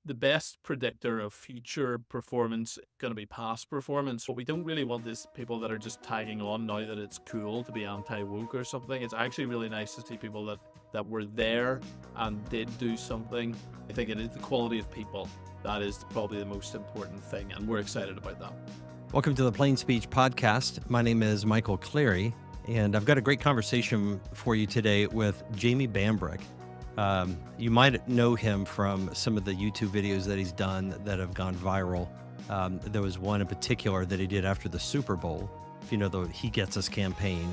the best predictor of future performance going to be past performance. What we don't really want is people that are just tagging on now that it's cool to be anti-woke or something. It's actually really nice to see people that were there and did do something. I think it is the quality of people that is probably the most important thing, and we're excited about that. Welcome to the Plain Speech Podcast. My name is Michael Clary, and I've got a great conversation for you today with Jamie Bambrick. You might know him from some of the YouTube videos that he's done that have gone viral. There was one in particular that he did after the Super Bowl. If you know the He Gets Us campaign,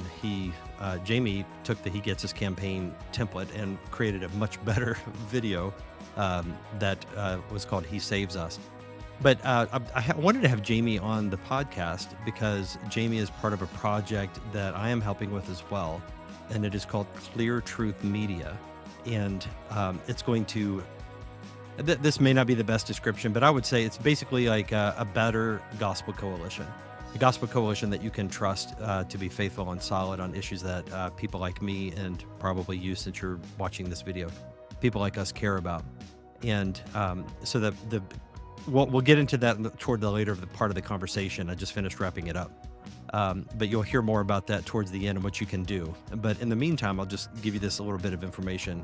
Jamie took the He Gets Us campaign template and created a much better video that was called He Saves Us. But I wanted to have Jamie on the podcast because Jamie is part of a project that I am helping with as well, and it is called Clear Truth Media. And it's going to, this may not be the best description, but I would say it's basically like a better gospel coalition. A gospel coalition that you can trust to be faithful and solid on issues that people like me, and probably you since you're watching this video, people like us care about. And so we'll get into that toward the later part of the conversation. I just finished wrapping it up. But you'll hear more about that towards the end and what you can do. But in the meantime, I'll just give you this a little bit of information.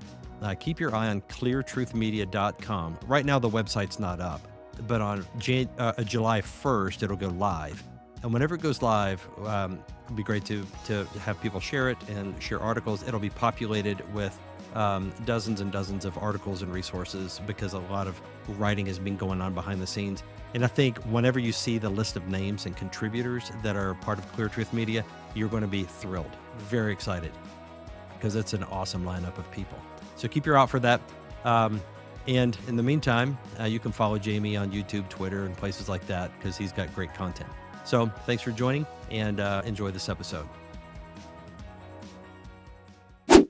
Keep your eye on cleartruthmedia.com. Right now, the website's not up, but on July 1st, it'll go live. And whenever it goes live, it'd be great to have people share it and share articles. It'll be populated with dozens and dozens of articles and resources because a lot of writing has been going on behind the scenes. And I think whenever you see the list of names and contributors that are part of Clear Truth Media, you're going to be thrilled, very excited, because it's an awesome lineup of people. So keep your eye out for that. And in the meantime, you can follow Jamie on YouTube, Twitter, and places like that because he's got great content. So thanks for joining, and enjoy this episode.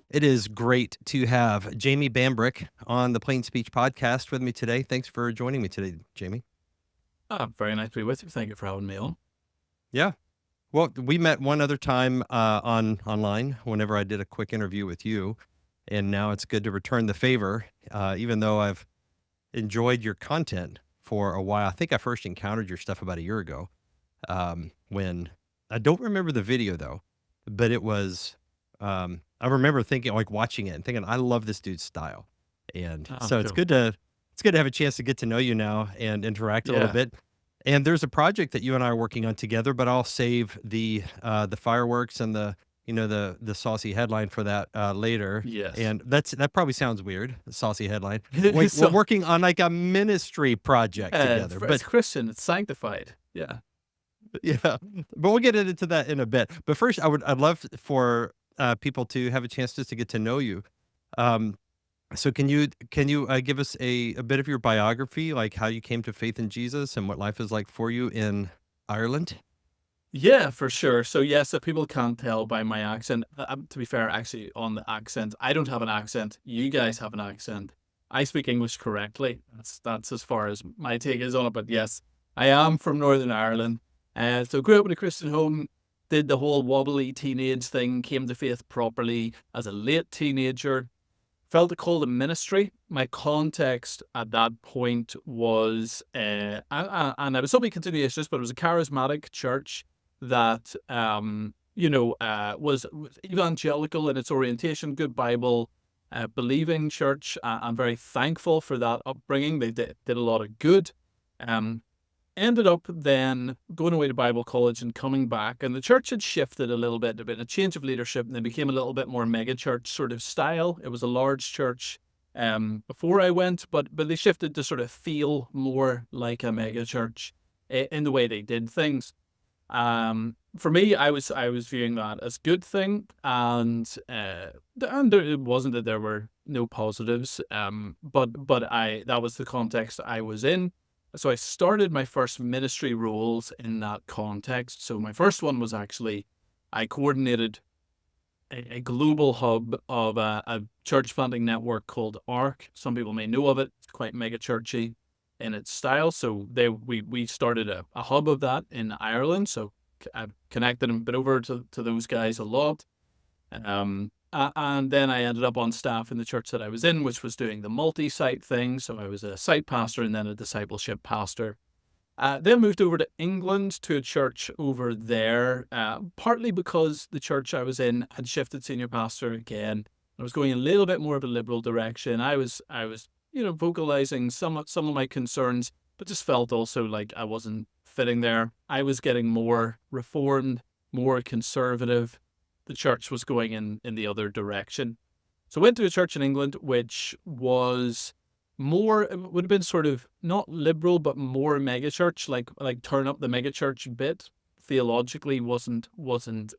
It is great to have Jamie Bambrick on the Plain Speech Podcast with me today. Thanks for joining me today, Jamie. Very nice to be with you. Thank you for having me on. Yeah. Well, we met one other time online whenever I did a quick interview with you, and now it's good to return the favor, even though I've enjoyed your content for a while. I think I first encountered your stuff about a year ago when I don't remember the video, though, but it was I remember thinking, like watching it and thinking, I love this dude's style. And so cool. it's good to have a chance to get to know you now and interact a little bit. And there's a project that you and I are working on together, but I'll save the fireworks and the saucy headline for that later. Yes. And that probably sounds weird, the saucy headline. We're working on like a ministry project together. But it's Christian, it's sanctified. Yeah. Yeah. But we'll get into that in a bit. But first, I'd love for people to have a chance just to get to know you. So can you give us a bit of your biography, like how you came to faith in Jesus and what life is like for you in Ireland? Yeah, for sure. So yes, if people can't tell by my accent, to be fair, actually on the accent, I don't have an accent. You guys have an accent. I speak English correctly. That's as far as my take is on it. But yes, I am from Northern Ireland. So grew up in a Christian home, did the whole wobbly teenage thing, came to faith properly as a late teenager. Felt a call to ministry. My context at that point was, and I was hoping to continue this, but it was a charismatic church that, was evangelical in its orientation, good Bible, believing church. I'm very thankful for that upbringing. They did a lot of good. Ended up then going away to Bible college and coming back, and the church had shifted a little bit. There'd been a change of leadership, and they became a little bit more mega church sort of style. It was a large church before I went, but they shifted to sort of feel more like a mega church in the way they did things. For me, I was viewing that as a good thing, and it wasn't that there were no positives, but that was the context I was in. So I started my first ministry roles in that context. So my first one was actually, I coordinated a global hub of a church planting network called ARC. Some people may know of it. It's quite mega churchy in its style. So we started a hub of that in Ireland. So I've connected and been over to those guys a lot. And then I ended up on staff in the church that I was in, which was doing the multi-site thing. So I was a site pastor and then a discipleship pastor. Then moved over to England to a church over there, partly because the church I was in had shifted senior pastor again. I was going a little bit more of a liberal direction. I was vocalizing some of my concerns, but just felt also like I wasn't fitting there. I was getting more reformed, more conservative. The church was going in the other direction. So I went to a church in England, which was more, it would have been sort of not liberal, but more megachurch, like turn up the megachurch bit. Theologically wasn't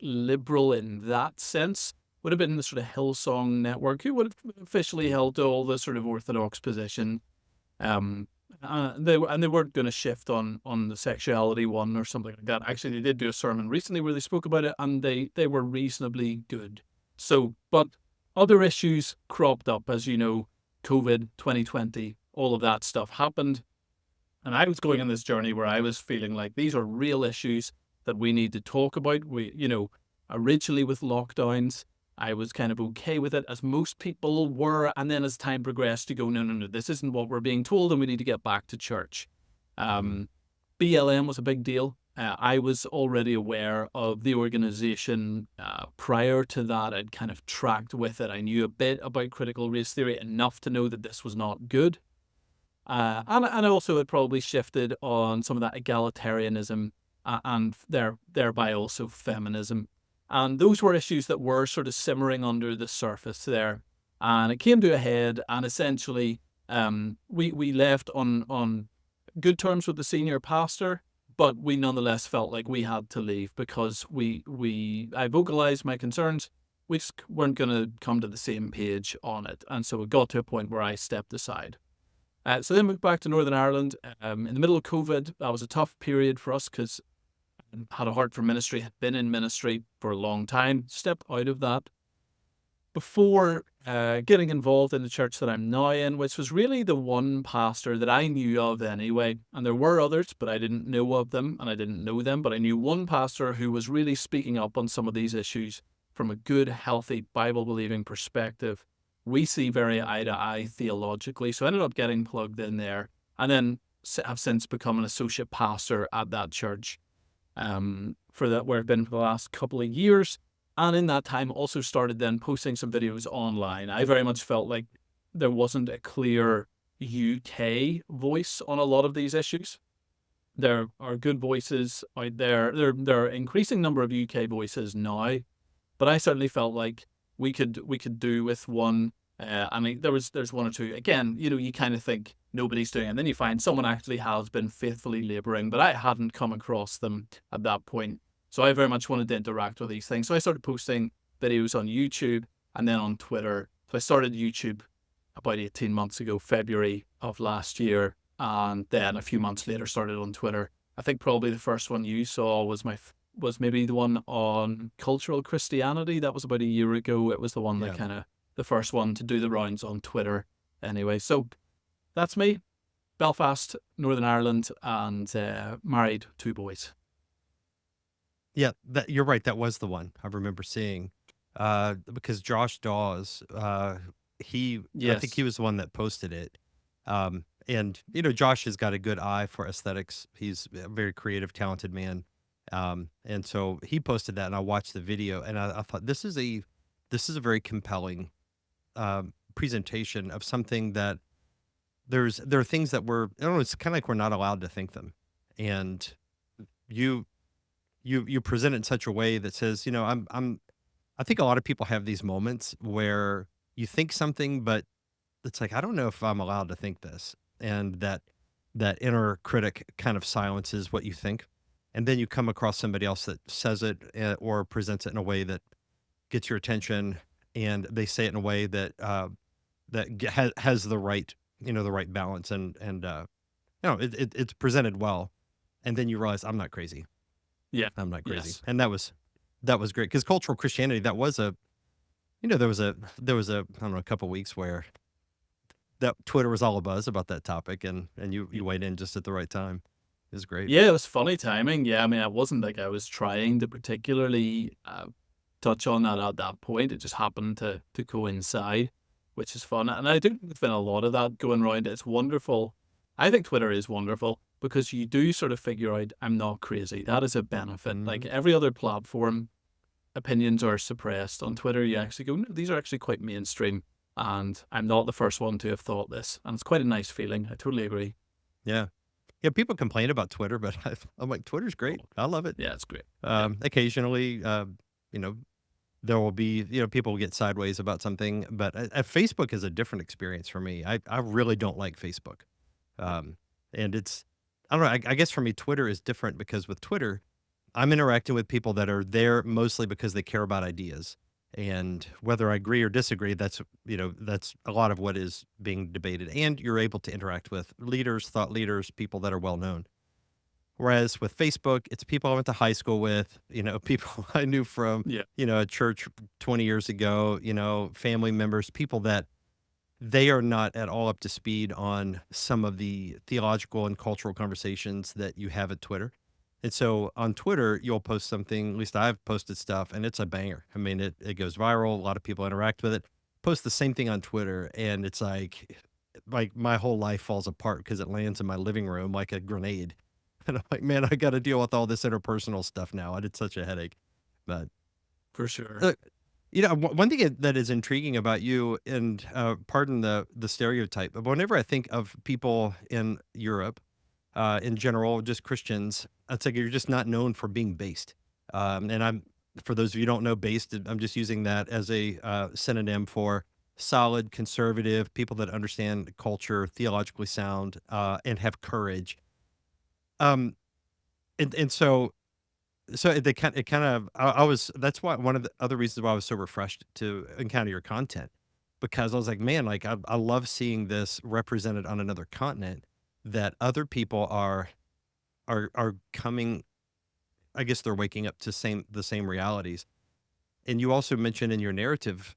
liberal in that sense. Would have been the sort of Hillsong network, who would have officially held to all the sort of orthodox position. Um, they weren't going to shift on the sexuality one or something like that. Actually, they did do a sermon recently where they spoke about it, and they were reasonably good. So, but other issues cropped up, as you know, COVID, 2020, all of that stuff happened. And I was going on this journey where I was feeling like these are real issues that we need to talk about. Originally with lockdowns, I was kind of okay with it, as most people were. And then as time progressed, to go, no, no, no, this isn't what we're being told, and we need to get back to church. Mhm. BLM was a big deal. I was already aware of the organization prior to that. I'd kind of tracked with it. I knew a bit about critical race theory, enough to know that this was not good. And also it probably shifted on some of that egalitarianism and thereby also feminism. And those were issues that were sort of simmering under the surface there. And it came to a head, and essentially we left on good terms with the senior pastor, but we nonetheless felt like we had to leave because I vocalized my concerns. We just weren't going to come to the same page on it. And so it got to a point where I stepped aside. So then moved back to Northern Ireland. In the middle of COVID, that was a tough period for us because I had a heart for ministry, had been in ministry for a long time, stepped out of that before getting involved in the church that I'm now in, which was really the one pastor that I knew of anyway. And there were others, but I didn't know of them and I didn't know them. But I knew one pastor who was really speaking up on some of these issues from a good, healthy, Bible believing perspective. We see very eye to eye theologically. So I ended up getting plugged in there, and then have since become an associate pastor at that church for that, where I've been for the last couple of years. And in that time, also started then posting some videos online. I very much felt like there wasn't a clear UK voice on a lot of these issues. There are good voices out there. There are an increasing number of UK voices now, but I certainly felt like we could do with one. I mean, there's one or two. Again, you kind of think nobody's doing it, and then you find someone actually has been faithfully labouring, but I hadn't come across them at that point. So I very much wanted to interact with these things. So I started posting videos on YouTube and then on Twitter. So I started YouTube about 18 months ago, February of last year, and then a few months later started on Twitter. I think probably the first one you saw was maybe the one on cultural Christianity. That was about a year ago. It was the one that Yeah. kind of the first one to do the rounds on Twitter. Anyway, so that's me, Belfast, Northern Ireland, and married, 2 boys. Yeah, you're right. That was the one I remember seeing. Because Josh Dawes, I think he Yes. was the one that posted it. And Josh has got a good eye for aesthetics. He's a very creative, talented man. And so he posted that, and I watched the video, and I thought this is a very compelling presentation of something that there are things that I don't know. It's kind of like we're not allowed to think them, and you you present it in such a way that says, I think a lot of people have these moments where you think something, but it's like, I don't know if I'm allowed to think this. And that inner critic kind of silences what you think. And then you come across somebody else that says it or presents it in a way that gets your attention, and they say it in a way that has the right, the right balance, and it's presented well. And then you realize I'm not crazy. Yeah. I'm not crazy. Yes. And that was great, because cultural Christianity, that was there was a I don't know, a couple weeks where that Twitter was all abuzz about that topic, and you weighed in just at the right time. It was great. Yeah, it was funny timing. Yeah, I mean, I wasn't like I was trying to particularly touch on that at that point. It just happened to coincide, which is fun. And I do think there's been a lot of that going around. It's wonderful. I think Twitter is wonderful because you do sort of figure out I'm not crazy. That is a benefit. Like every other platform, opinions are suppressed. On Twitter, you actually go, no, these are actually quite mainstream. And I'm not the first one to have thought this. And it's quite a nice feeling. I totally agree. Yeah. Yeah, people complain about Twitter, but I'm like, Twitter's great. I love it. Yeah, it's great. Occasionally, you know, there will be, people will get sideways about something, but Facebook is a different experience for me. I really don't like Facebook. And it's, I don't know, I guess for me, Twitter is different because with Twitter, I'm interacting with people that are there mostly because they care about ideas. And whether I agree or disagree, that's a lot of what is being debated. And you're able to interact with leaders, thought leaders, people that are well known. Whereas with Facebook, it's people I went to high school with, people I knew from, Yeah. a church 20 years ago, family members, people that they are not at all up to speed on some of the theological and cultural conversations that you have at Twitter. And so on Twitter, you'll post something, at least I've posted stuff, and it's a banger. I mean, it goes viral. A lot of people interact with it. Post the same thing on Twitter, and it's like my whole life falls apart because it lands in my living room like a grenade. And I'm like, man, I got to deal with all this interpersonal stuff now. It's such a headache. But For sure. look, one thing that is intriguing about you, and pardon the stereotype, but whenever I think of people in Europe, in general, just Christians, it's like you're just not known for being based. And for those of you who don't know, based, I'm just using that as a synonym for solid, conservative, people that understand culture, theologically sound, and have courage. Um, and so it kind of I was that's why one of the other reasons why I was so refreshed to encounter your content, because I was like, man, like I love seeing this represented on another continent, that other people are coming. I guess they're waking up to the same realities. And you also mentioned in your narrative,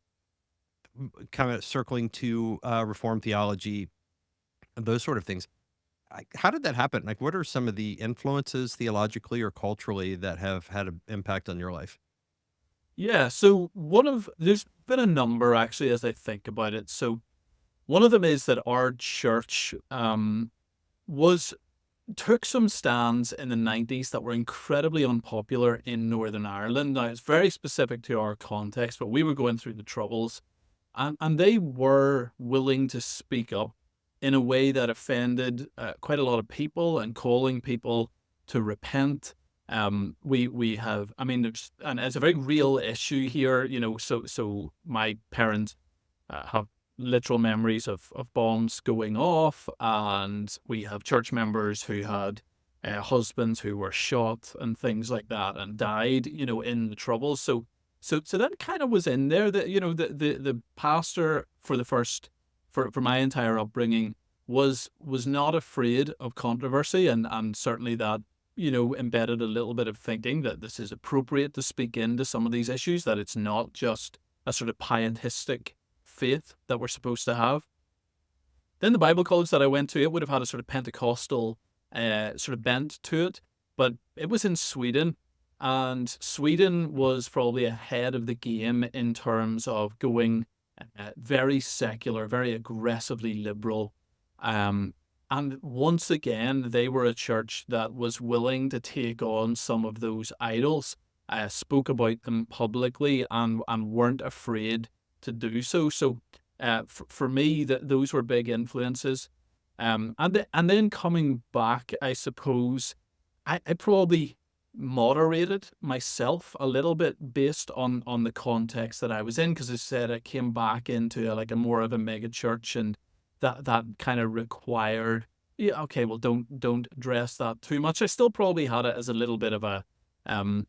kind of circling to Reformed theology, those sort of things. How did that happen? Like, what are some of the influences theologically or culturally that have had an impact on your life? Yeah. So there's been a number actually as I think about it. So one of them is that our church was took some stands in the 90s that were incredibly unpopular in Northern Ireland. Now, it's very specific to our context, but we were going through the Troubles, and they were willing to speak up in a way that offended quite a lot of people and calling people to repent. We have, I mean, and it's a very real issue here, so my parents have literal memories of bombs going off, and we have church members who had husbands who were shot and things like that and died, in the Troubles. So that kind of was in there. That the pastor for the first for my entire upbringing was not afraid of controversy, and certainly that embedded a little bit of thinking that this is appropriate to speak into some of these issues, that it's not just a sort of pietistic faith that we're supposed to have. Then the Bible college that I went to, it would have had a sort of Pentecostal sort of bent to it, but it was in Sweden, and Sweden was probably ahead of the game in terms of going very secular, very aggressively liberal. And once again, they were a church that was willing to take on some of those idols, spoke about them publicly, and weren't afraid to do so. So for me, those were big influences. And then coming back, I suppose I probably moderated myself a little bit based on the context that I was in, because I said I came back into like a more of a mega church, and that kind of required, yeah, okay, well, don't address that too much. I still probably had it as a little bit of a um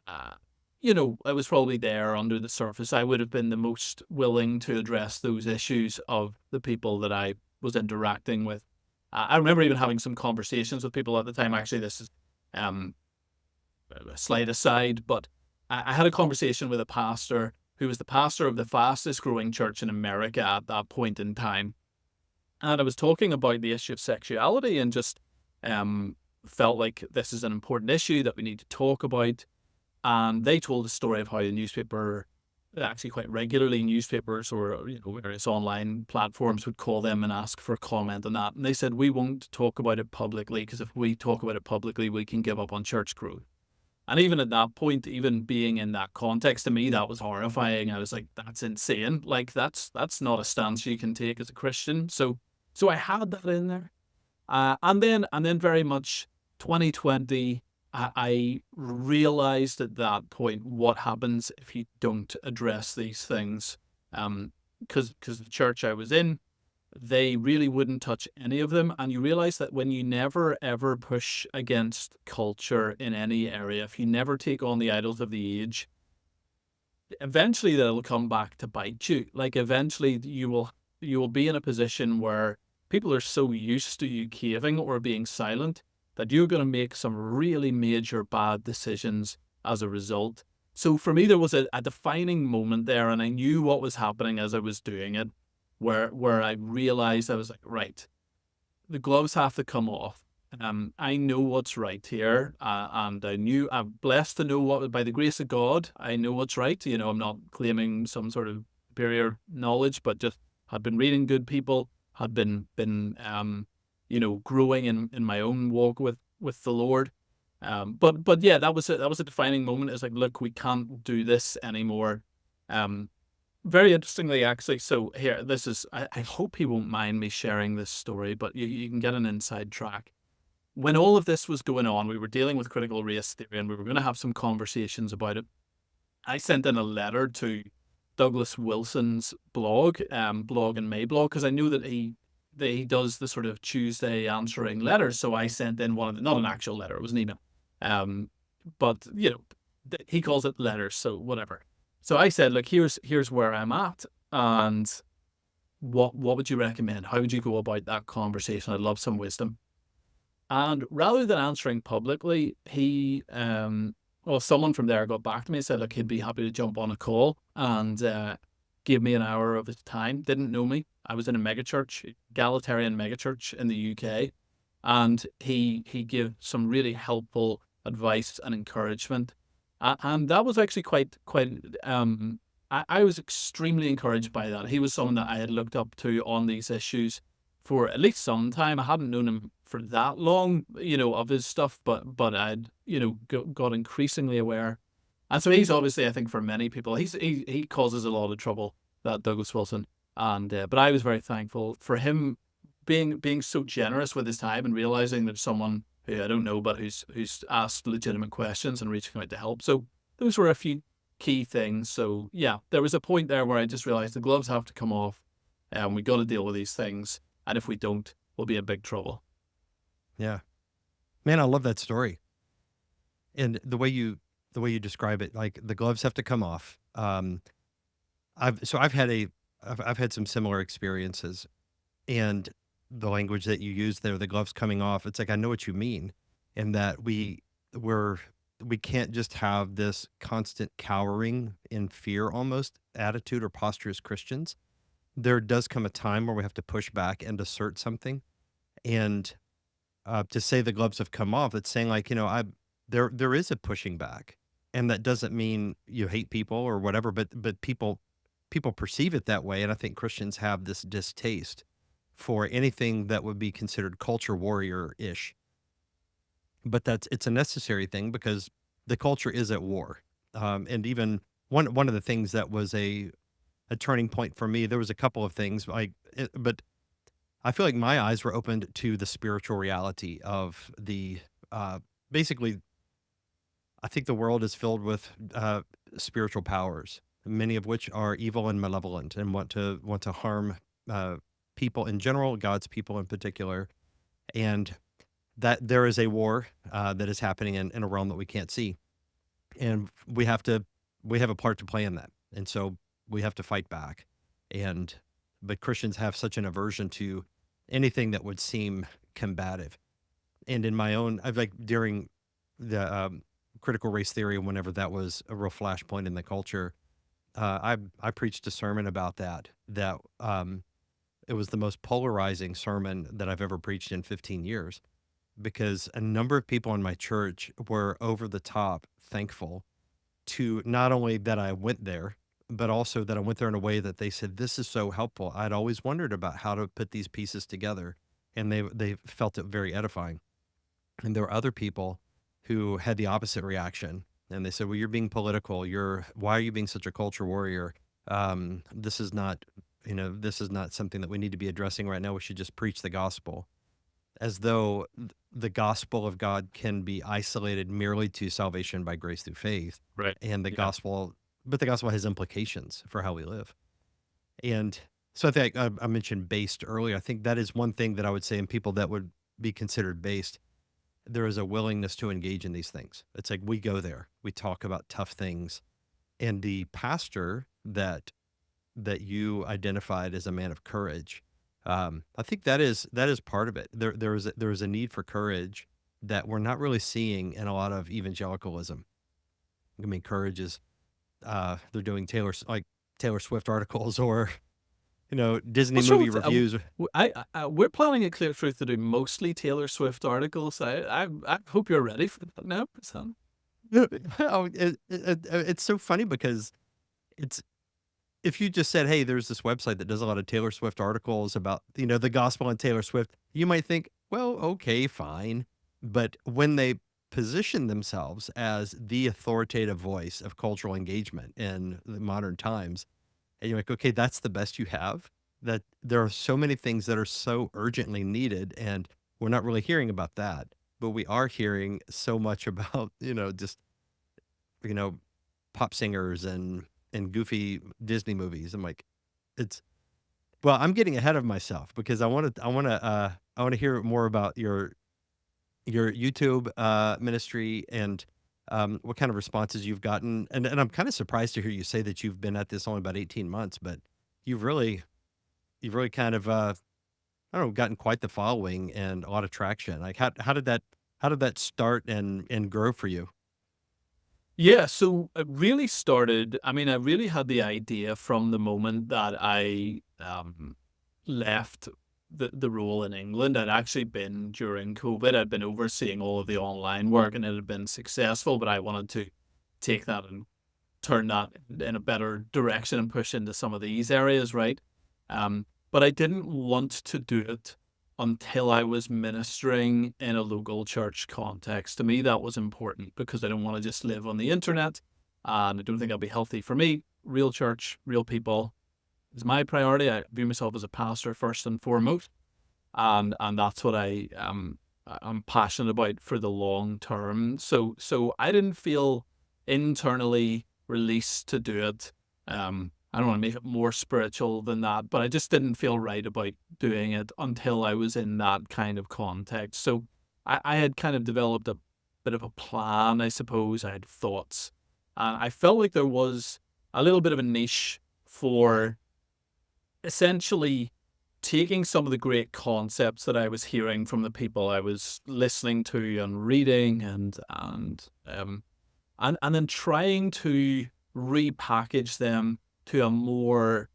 I was probably there under the surface. I would have been the most willing to address those issues of the people that I was interacting with. I remember even having some conversations with people at the time. Actually, this is um, a slight aside, but I had a conversation with a pastor who was the pastor of the fastest growing church in America at that point in time. And I was talking about the issue of sexuality, and just felt like this is an important issue that we need to talk about. And they told the story of how the newspaper, actually quite regularly, newspapers or various online platforms would call them and ask for comment on that. And they said, we won't talk about it publicly because if we talk about it publicly, we can give up on church growth. And even at that point, even being in that context, to me, that was horrifying. I was like, that's insane. Like that's not a stance you can take as a Christian. So I had that in there. And then very much 2020, I realized at that point what happens if you don't address these things. Because the church I was in, they really wouldn't touch any of them. And you realize that when you never ever push against culture in any area, if you never take on the idols of the age, eventually they'll come back to bite you. Like eventually you will be in a position where people are so used to you caving or being silent that you're going to make some really major bad decisions as a result. So for me, there was a defining moment there, and I knew what was happening as I was doing it, where I realized I was like, right, the gloves have to come off. I know what's right here, and I'm blessed to know what, by the grace of God, I know what's right. I'm not claiming some sort of superior knowledge, but just had been reading good people, had been growing in my own walk with the Lord. But yeah, that was a defining moment. It's like, look, we can't do this anymore. Um, Very interestingly, actually, so here, I hope he won't mind me sharing this story, but you can get an inside track. When all of this was going on, we were dealing with critical race theory and we were going to have some conversations about it. I sent in a letter to Douglas Wilson's blog and Mablog, because I knew that he does the sort of Tuesday answering letters. So I sent in one of not an actual letter, it was an email. Um, but he calls it letters, so whatever. So I said, look, here's where I'm at, and what would you recommend? How would you go about that conversation? I'd love some wisdom. And rather than answering publicly, someone from there got back to me and said, look, he'd be happy to jump on a call and give me an hour of his time. Didn't know me. I was in a megachurch, egalitarian megachurch in the UK, and he gave some really helpful advice and encouragement, and that was actually quite. I was extremely encouraged by that. He was someone that I had looked up to on these issues for at least some time. I hadn't known him for that long, of his stuff, but I'd got increasingly aware. And so he's obviously, I think, for many people, he causes a lot of trouble, that Douglas Wilson. And but I was very thankful for him being so generous with his time and realizing that someone who I don't know, but who's asked legitimate questions and reaching out to help. So those were a few key things. So yeah, there was a point there where I just realized the gloves have to come off, and we got to deal with these things. And if we don't, we'll be in big trouble. Yeah. Man, I love that story. And the way you describe it, like the gloves have to come off. I've had some similar experiences, and the language that you use there, the gloves coming off, it's like I know what you mean, in that we're we can't just have this constant cowering in fear almost attitude or posture as Christians. There does come a time where we have to push back and assert something. And to say the gloves have come off, it's saying like, I there is a pushing back, and that doesn't mean you hate people or whatever, but people perceive it that way, and I think Christians have this distaste for anything that would be considered culture warrior ish. But it's a necessary thing because the culture is at war, and even one of the things that was a turning point for me. There was a couple of things, but I feel like my eyes were opened to the spiritual reality of basically, I think the world is filled with spiritual powers, many of which are evil and malevolent and want to harm uh, people in general, God's people in particular, and that there is a war that is happening in a realm that we can't see, and we have a part to play in that, and so we have to fight back. And but Christians have such an aversion to anything that would seem combative. And in my own, I've like during the critical race theory, whenever that was a real flashpoint in the culture, I preached a sermon about that it was the most polarizing sermon that I've ever preached in 15 years, because a number of people in my church were over the top thankful to not only that I went there, but also that I went there in a way that they said, this is so helpful. I'd always wondered about how to put these pieces together, and they felt it very edifying. And there were other people who had the opposite reaction, and they said, well, you're being political. Why are you being such a culture warrior? This is not, this is not something that we need to be addressing right now. We should just preach the gospel, as though the gospel of God can be isolated merely to salvation by grace through faith. Right. And Yeah. but the gospel has implications for how we live. And so I think I mentioned based earlier. I think that is one thing that I would say in people that would be considered based. There is a willingness to engage in these things. It's like we go there, we talk about tough things. And the pastor that you identified as a man of courage, I think that is part of it. There is a need for courage that we're not really seeing in a lot of evangelicalism. I mean, courage is they're doing Taylor Swift articles or Disney What's wrong movie with reviews. we're planning at Clear Truth to do mostly Taylor Swift articles. I hope you're ready for that now, son. Oh, it's so funny because it's if you just said, hey, there's this website that does a lot of Taylor Swift articles about the gospel and Taylor Swift, you might think, well, okay, fine. But when they position themselves as the authoritative voice of cultural engagement in the modern times, and you're like, okay, that's the best you have. That there are so many things that are so urgently needed, and we're not really hearing about that. But we are hearing so much about, just, you know, pop singers and goofy Disney movies. I'm like, it's well, I'm getting ahead of myself because I want to hear more about your YouTube ministry and what kind of responses you've gotten. And I'm kind of surprised to hear you say that you've been at this only about 18 months, but you've really kind of I don't know, gotten quite the following and a lot of traction. Like how did that start and grow for you? Yeah, so it really started. I mean, I really had the idea from the moment that I left the role in England. I'd actually been during COVID, I'd been overseeing all of the online work and it had been successful, but I wanted to take that and turn that in a better direction and push into some of these areas, right? But I didn't want to do it until I was ministering in a local church context. To me, that was important because I don't want to just live on the internet, and I don't think that'll be healthy for me. Real church, real people is my priority. I view myself as a pastor first and foremost, and that's what I'm passionate about for the long term. So I didn't feel internally released to do it. I don't want to make it more spiritual than that, but I just didn't feel right about doing it until I was in that kind of context. So I had kind of developed a bit of a plan, I suppose. I had thoughts, and I felt like there was a little bit of a niche for essentially taking some of the great concepts that I was hearing from the people I was listening to and reading and then trying to repackage them to a more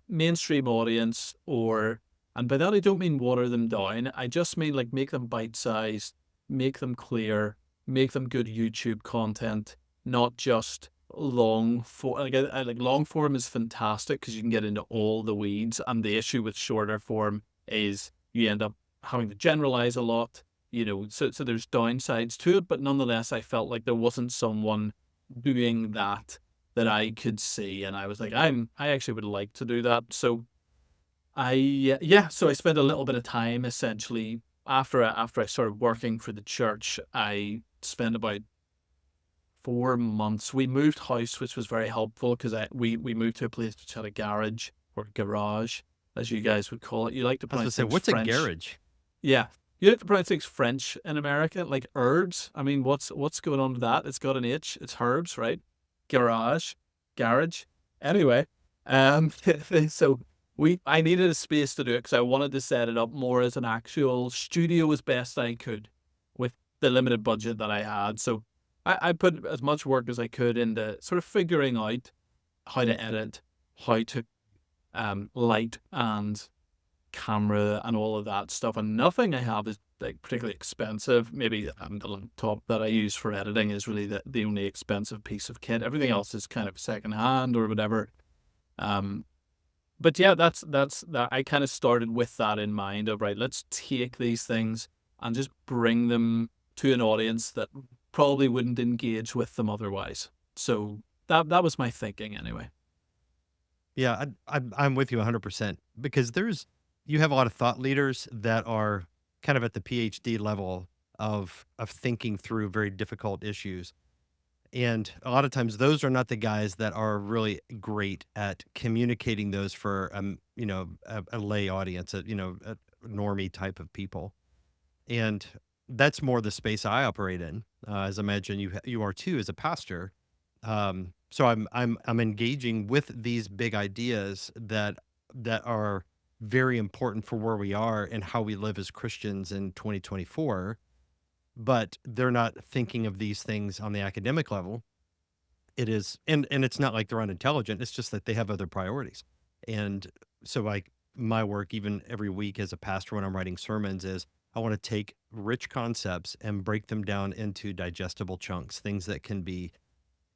mainstream audience, and by that I don't mean water them down. I just mean like make them bite-sized, make them clear, make them good YouTube content, not just long form. Like long form is fantastic because you can get into all the weeds, and the issue with shorter form is you end up having to generalize a lot. So there's downsides to it, but nonetheless, I felt like there wasn't someone doing that I could see, and I was like, I actually would like to do that. So so I spent a little bit of time essentially after I started working for the church. I spent about 4 months. We moved house, which was very helpful because we moved to a place which had a garage or garage, as you guys would call it. You like to I was gonna pronounce say, things what's a French. garage? Yeah. You like to pronounce things French in America, like herbs. I mean, what's going on with that? It's got an H. It's herbs, right? Garage, garage. Anyway, so I needed a space to do it because I wanted to set it up more as an actual studio as best I could with the limited budget that I had. So I put as much work as I could into sort of figuring out how to edit, how to light and camera and all of that stuff. And nothing I have is like particularly expensive. Maybe the laptop that I use for editing is really the only expensive piece of kit. Everything else is kind of secondhand or whatever. Um, but yeah, that's that. I kind of started with that in mind of right. Let's take these things and just bring them to an audience that probably wouldn't engage with them otherwise. So that was my thinking anyway. Yeah, I'm with you 100% because you have a lot of thought leaders that are kind of at the PhD level of thinking through very difficult issues. And a lot of times those are not the guys that are really great at communicating those for a lay audience, a normie type of people. And that's more the space I operate in, as I imagine you are too as a pastor. So I'm engaging with these big ideas that are very important for where we are and how we live as Christians in 2024. But they're not thinking of these things on the academic level. It is, and it's not like they're unintelligent. It's just that they have other priorities. And so, like my work, even every week as a pastor, when I'm writing sermons, is I want to take rich concepts and break them down into digestible chunks, things that can be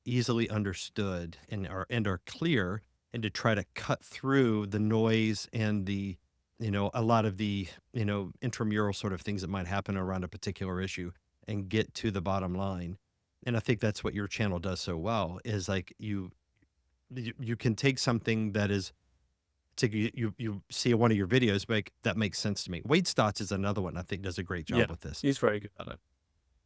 easily understood and are clear, and to try to cut through the noise and a lot of the intramural sort of things that might happen around a particular issue and get to the bottom line. And I think that's what your channel does so well is like you can take something that is it's like you see one of your videos like that makes sense to me. Wade Stotts is another one I think does a great Yeah, job with this. he's very good at it.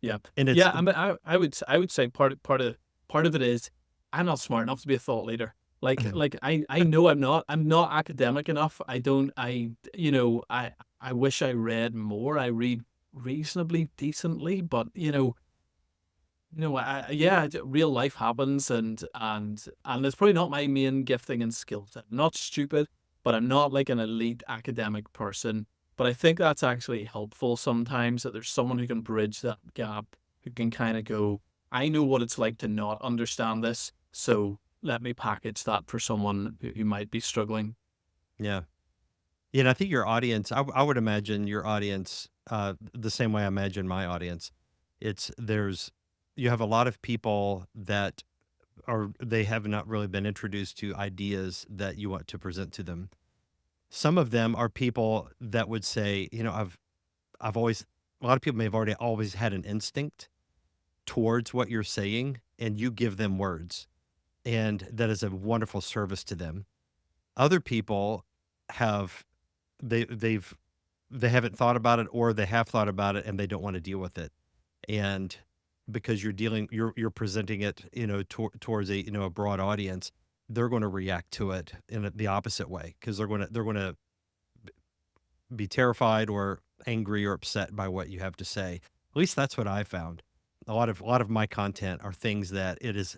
Yeah, And it's yeah. I would say part of it is I'm not smart enough to be a thought leader. Like I know I'm not academic enough. I don't I you know I wish I read more. I read reasonably decently, but yeah, real life happens, and it's probably not my main gifting and skill set. I'm not stupid, but I'm not like an elite academic person. But I think that's actually helpful sometimes that there's someone who can bridge that gap, who can kind of go, I know what it's like to not understand this, so let me package that for someone who might be struggling. yeah. Yeah, and I think your audience, I would imagine your audience, the same way I imagine my audience. You have a lot of people that they have not really been introduced to ideas that you want to present to them. Some of them are people that would say, I've always, a lot of people may have already always had an instinct towards what you're saying, and you give them words, and that is a wonderful service to them. Other people have, they, they've, they haven't thought about it or they have thought about it and they don't want to deal with it. And because you're presenting it, towards a broad audience, they're going to react to it in the opposite way because they're going to be terrified or angry or upset by what you have to say. At least that's what I found. A lot of my content are things that it is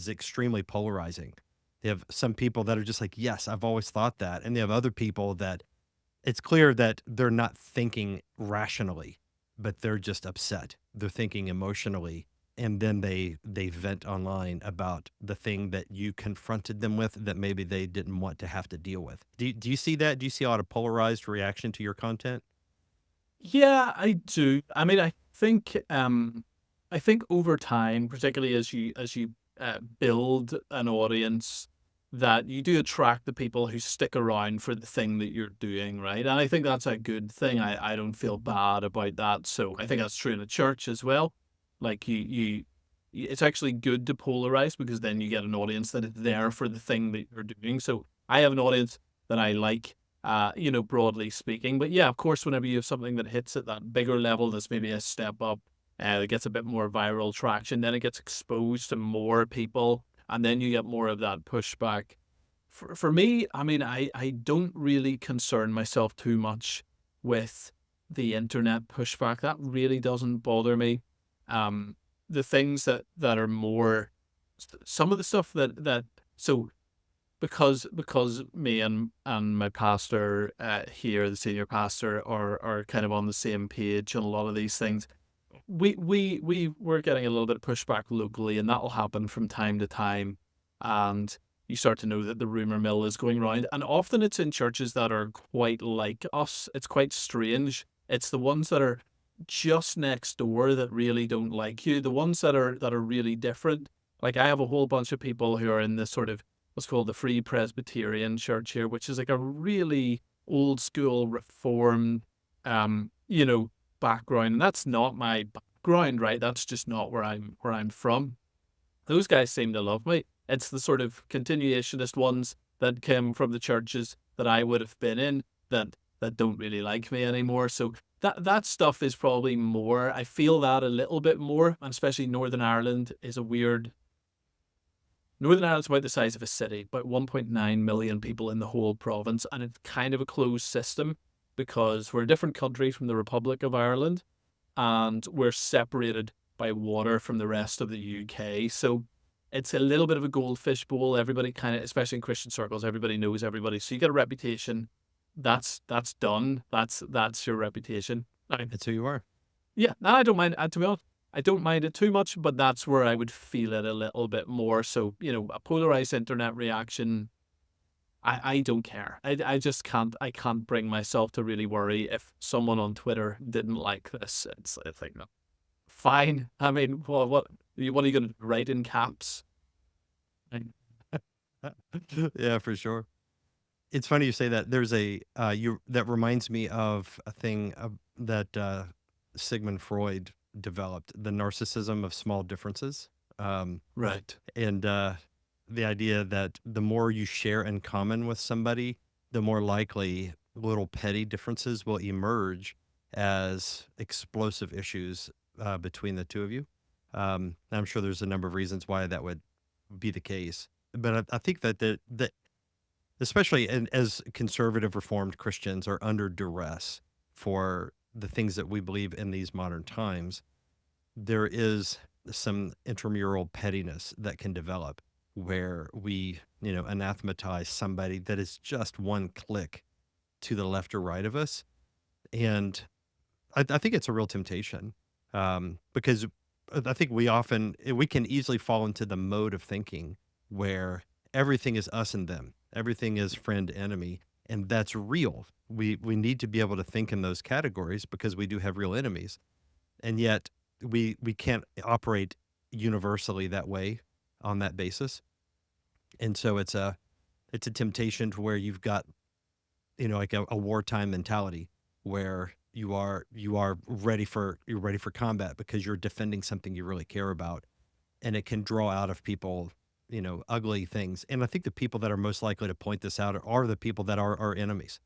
extremely polarizing. They have some people that are just like, yes, I've always thought that, and they have other people that it's clear that they're not thinking rationally, but they're just upset. They're thinking emotionally, and then they vent online about the thing that you confronted them with that maybe they didn't want to have to deal with. Do you see that? Do you see a lot of polarized reaction to your content? Yeah, I do. I mean, I think over time, particularly as you build an audience, that you do attract the people who stick around for the thing that you're doing, right? And I think that's a good thing. I don't feel bad about that. So I think that's true in the church as well. Like it's actually good to polarize because then you get an audience that is there for the thing that you're doing. So I have an audience that I like, broadly speaking. But yeah, of course, whenever you have something that hits at that bigger level, that's maybe a step up, it gets a bit more viral traction, then it gets exposed to more people, and then you get more of that pushback. For me, I mean, I don't really concern myself too much with the internet pushback. That really doesn't bother me. The things that are more, some of the stuff that so because me and my pastor here, the senior pastor, are kind of on the same page on a lot of these things. We were getting a little bit of pushback locally, and that will happen from time to time. And you start to know that the rumor mill is going around, and often it's in churches that are quite like us. It's quite strange. It's the ones that are just next door that really don't like you. The ones that are really different. Like I have a whole bunch of people who are in this sort of what's called the Free Presbyterian Church here, which is like a really old school reformed, background. And that's not my background, right? That's just not where I'm from. Those guys seem to love me. It's the sort of continuationist ones that came from the churches that I would have been in that don't really like me anymore. So that stuff is probably more. I feel that a little bit more, and especially Northern Ireland is a weird. Northern Ireland's about the size of a city, about 1.9 million people in the whole province, and it's kind of a closed system because we're a different country from the Republic of Ireland, and we're separated by water from the rest of the UK. So it's a little bit of a goldfish bowl. Everybody kind of, especially in Christian circles, everybody knows everybody. So you get a reputation. That's done. That's your reputation. Now, That's who you are. yeah, no, I don't mind. To be honest, I don't mind it too much, but that's where I would feel it a little bit more. So a polarized internet reaction. I don't care. I just can't. I can't bring myself to really worry if someone on Twitter didn't like this. It's like no, fine. I mean, what are you going to write in caps? Like, Yeah, for sure. It's funny you say that. There's that reminds me of a thing that Sigmund Freud developed, the narcissism of small differences. Um, right. and the idea that the more you share in common with somebody, the more likely little petty differences will emerge as explosive issues between the two of you. I'm sure there's a number of reasons why that would be the case, but I think that especially as conservative Reformed Christians are under duress for the things that we believe in these modern times, there is some intramural pettiness that can develop where we, anathematize somebody that is just one click to the left or right of us. And I think it's a real temptation because I think we can easily fall into the mode of thinking where everything is us and them, everything is friend enemy, and that's real. We need to be able to think in those categories because we do have real enemies, and yet we can't operate universally that way on that basis. And so it's a temptation to where you've got like a wartime mentality where you are ready for combat because you're defending something you really care about, and it can draw out of people ugly things. And I think the people that are most likely to point this out are the people that are our enemies.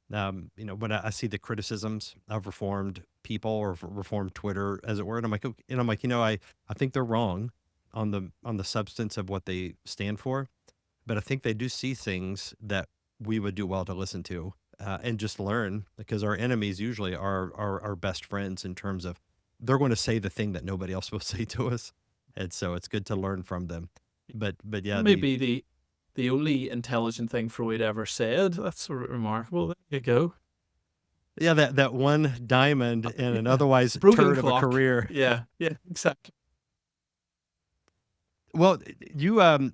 When I see the criticisms of Reformed people or Reformed Twitter, as it were, and I'm like, okay, and I'm like, I think they're wrong on the substance of what they stand for, but I think they do see things that we would do well to listen to and just learn, because our enemies usually are our best friends in terms of they're going to say the thing that nobody else will say to us, and so it's good to learn from them. But yeah, Maybe the only intelligent thing Freud ever said. That's remarkable. There you go. that one diamond in an Yeah. otherwise Broken turd of a clock. career. Yeah. Yeah. Exactly. Well, you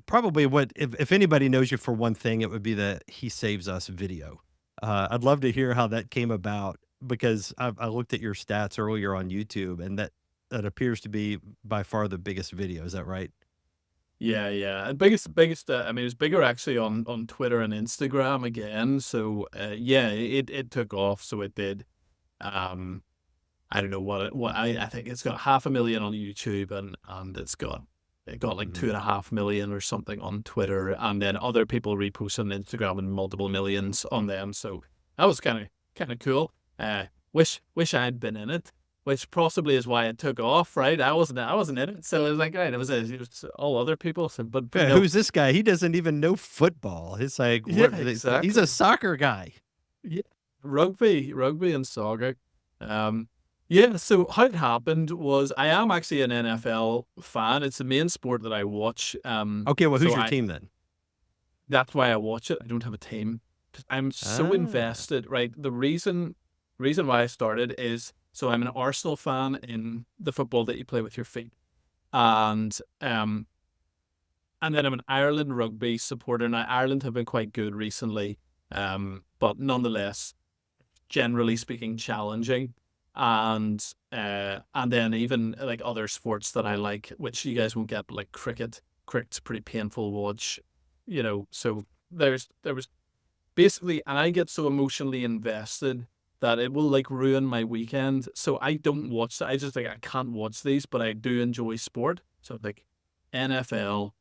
probably what if anybody knows you for one thing, it would be the "He Saves Us" video. I'd love to hear how that came about because I looked at your stats earlier on YouTube, and that appears to be by far the biggest video. Is that right? Yeah, yeah. And biggest. I mean, it was bigger actually on Twitter and Instagram again. So yeah, it took off. So it did. Um, I don't know what I think it's got 500,000 on YouTube, and it got like Hmm. 2.5 million or something on Twitter, and then other people reposted on Instagram and multiple millions on them. So that was kind of cool. Wish I'd been in it, which possibly is why it took off. Right, I wasn't in it, so it was like right, it was all other people. So, but Yeah, no, who's this guy? He doesn't even know football. It's like yeah, he's a exactly. soccer guy. Yeah, rugby and soccer. Um, yeah. So how it happened was I am actually an NFL fan. It's the main sport that I watch. Okay, well, who's So your team then? that's why I watch it. I don't have a team. 'Cause I'm so Ah, invested. Right. The reason why I started is so I'm an Arsenal fan in the football that you play with your feet, and and then I'm an Ireland rugby supporter. Now Ireland have been quite good recently, but nonetheless. generally speaking, challenging. And then even like other sports that I like, which you guys won't get, like cricket. Cricket's pretty painful watch, So there was basically, and I get so emotionally invested that it will like ruin my weekend. So I don't watch. I just like I can't watch these, but I do enjoy sport. So like NFL,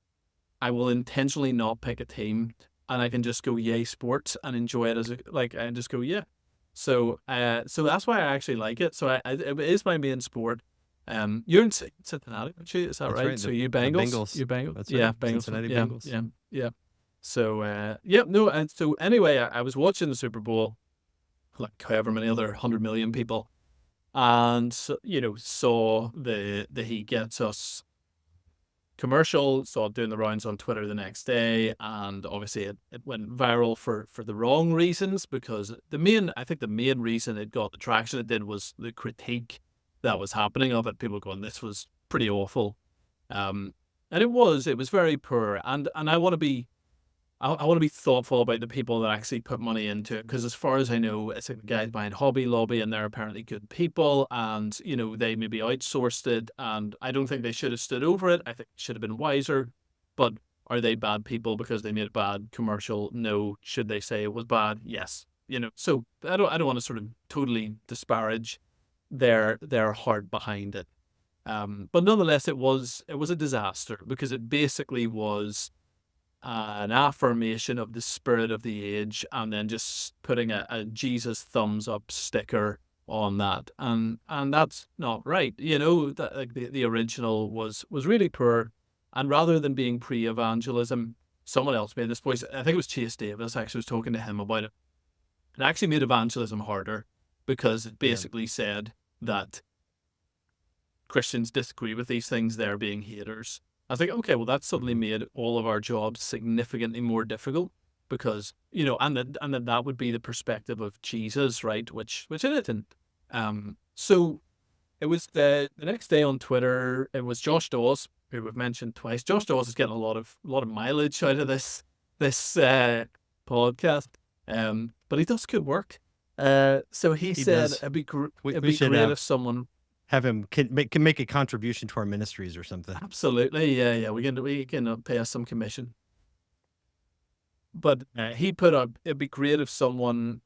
I will intentionally not pick a team, and I can just go yay sports and enjoy it as a like I just go yeah. So that's why I actually like it. So it is my main sport. You're in Cincinnati, aren't you? Is that That's right? right. So The you the Bengals? Bengals. You Bengals? That's right. Yeah, Bengals. Cincinnati Yeah, Bengals. yeah, yeah. So yeah, no. And so anyway, I was watching the Super Bowl, like however many other 100 million people, and so, saw the He Gets Us commercial, saw it doing the rounds on Twitter the next day, and obviously it went viral for the wrong reasons, because I think the main reason it got the traction it did was the critique that was happening of it. People going, this was pretty awful. Um, and it was very poor. And I want to be thoughtful about the people that actually put money into it, because as far as I know, it's like the guys behind Hobby Lobby, and they're apparently good people, and they maybe outsourced it, and I don't think they should have stood over it. I think they should have been wiser. But are they bad people because they made a bad commercial? No. Should they say it was bad? Yes. So I don't want to sort of totally disparage their heart behind it. But nonetheless, it was a disaster, because it basically was an affirmation of the spirit of the age, and then just putting a Jesus thumbs up sticker on that, and that's not right. That like the original was really poor, and rather than being pre-evangelism, someone else made this voice. I think it was Chase Davis. I actually was talking to him about it. It actually made evangelism harder, because it Yeah. basically said that Christians disagree with these things, they're being haters. I was like, okay, well, that suddenly Mhm. made all of our jobs significantly more difficult, because and that would be the perspective of Jesus, right? Which it isn't. So it was the next day on Twitter. It was Josh Dawes, who we've mentioned twice. Josh Dawes is getting a lot of mileage out of this podcast. But he does good work. So he He said does. We it'd we be should great if someone. have him can make a contribution to our ministries or something. Absolutely, yeah, yeah. We can pay us some commission. But he put up, it'd be great if someone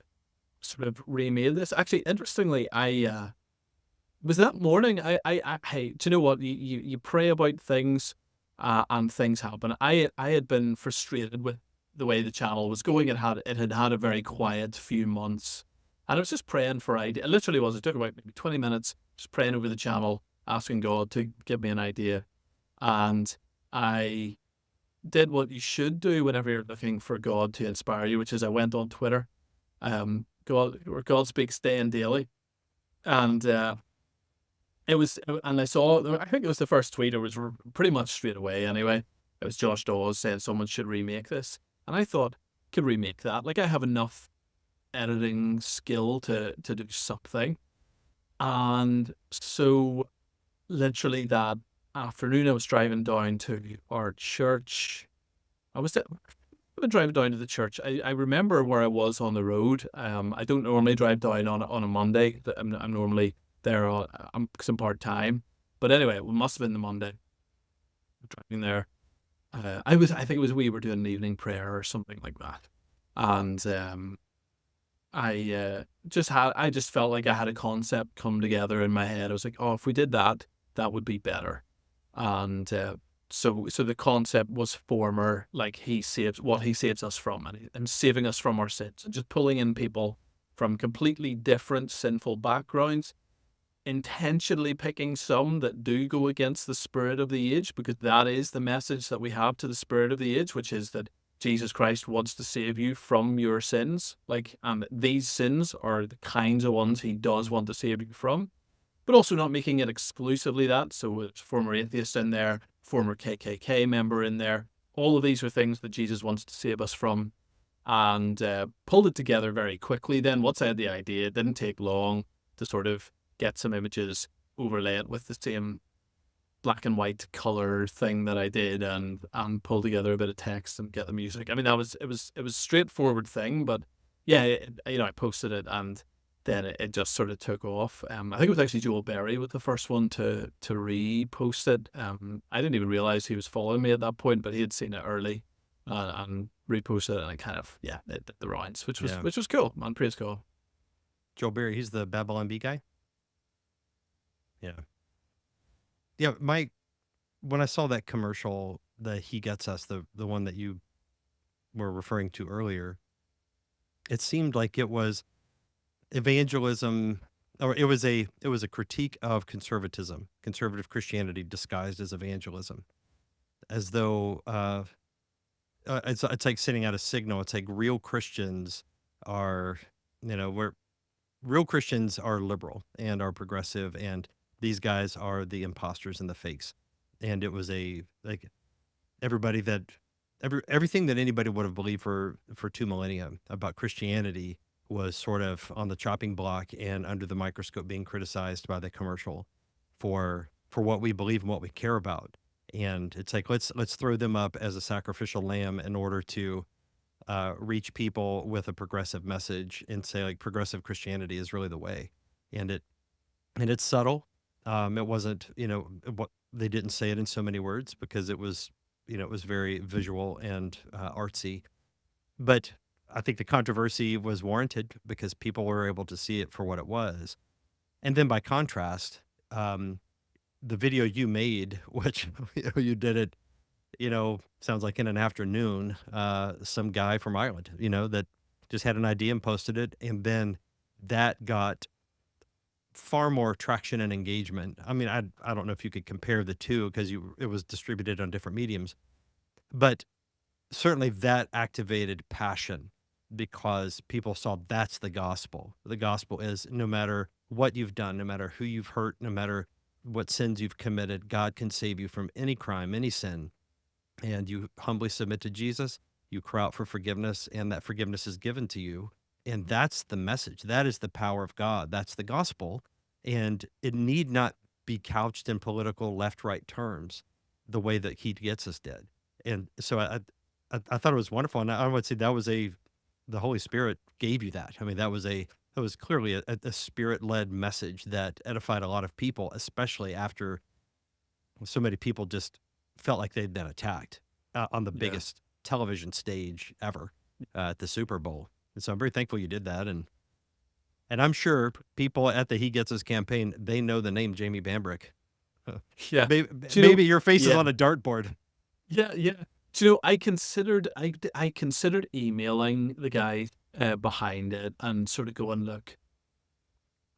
sort of remade this. Actually, interestingly, I was that morning. Hey, do you know what? You pray about things, and things happen. I had been frustrated with the way the channel was going. It had a very quiet few months, and I was just praying for idea. It literally was. It took about maybe 20 minutes, just praying over the channel, asking God to give me an idea. And I did what you should do whenever you're looking for God to inspire you, which is I went on Twitter, where God speaks day and daily, and and I saw. I think it was the first tweet. It was pretty much straight away. Anyway, it was Josh Dawes saying someone should remake this, and I thought, could remake that. Like, I have enough editing skill to do something, and so literally that afternoon, I was driving down to our church. I've been driving down to the church. I remember where I was on the road. I don't normally drive down on a Monday. I'm normally there I'm some part time. But anyway, it must have been the Monday. Driving there. I think it was we were doing an evening prayer or something like that. And I just felt like I had a concept come together in my head. I was like, oh, if we did that, that would be better. And so the concept was former, like he saves us from, and saving us from our sins, and just pulling in people from completely different sinful backgrounds, intentionally picking some that do go against the spirit of the age, because that is the message that we have to the spirit of the age, which is that Jesus Christ wants to save you from your sins. Like, and these sins are the kinds of ones he does want to save you from, but also not making it exclusively that. So it's former atheist in there, former KKK member in there. All of these are things that Jesus wants to save us from, and pulled it together very quickly. Then once I had the idea, it didn't take long to sort of get some images, overlay it with the same black and white color thing that I did, and pull together a bit of text and get the music. I mean, it was a straightforward thing, but yeah, I posted it, and then it just sort of took off. I think it was actually Joel Berry with the first one to repost it. I didn't even realize he was following me at that point, but he had seen it early and reposted it, and it kind of it did the rounds, Yeah. which was cool, man. Praise God. Joel Berry, he's the Babylon Bee guy. Yeah. Yeah. When I saw that commercial, the He Gets Us, the one that you were referring to earlier, it seemed like it was evangelism, or it was a critique of conservative Christianity disguised as evangelism, as though it's like sending out a signal. It's like real Christians are, where real Christians are liberal and are progressive, and these guys are the imposters and the fakes. And it was like everybody that everything that anybody would have believed for 2 millennia about Christianity was sort of on the chopping block and under the microscope being criticized by the commercial for what we believe and what we care about. And it's like let's throw them up as a sacrificial lamb in order to reach people with a progressive message and say like progressive Christianity is really the way. And it's subtle. It wasn't, what they didn't say it in so many words because it was very visual and artsy. But I think the controversy was warranted because people were able to see it for what it was. And then by contrast, um, the video you made, which you did it, sounds like in an afternoon, some guy from Ireland, that just had an idea and posted it. And then that got far more traction and engagement. I mean, I don't know if you could compare the two because it was distributed on different mediums, but certainly that activated passion because people saw that's the gospel. The gospel is no matter what you've done, no matter who you've hurt, no matter what sins you've committed, God can save you from any crime, any sin. And you humbly submit to Jesus, you cry out for forgiveness, and that forgiveness is given to you. And that's the message. That is the power of God. That's the gospel. And it need not be couched in political left right terms the way that He Gets Us did. And so I thought it was wonderful. And I would say the Holy Spirit gave you that. I mean, that was clearly a spirit led message that edified a lot of people, especially after so many people just felt like they'd been attacked on the Yeah. biggest television stage ever at the Super Bowl. And so I'm very thankful you did that. And I'm sure people at the He Gets Us campaign, they know the name Jamie Bambrick. Yeah. Maybe, Do you know? maybe your face is Yeah. on a dartboard. Yeah. Yeah. Do you know? I considered emailing the guy behind it and sort of going, look,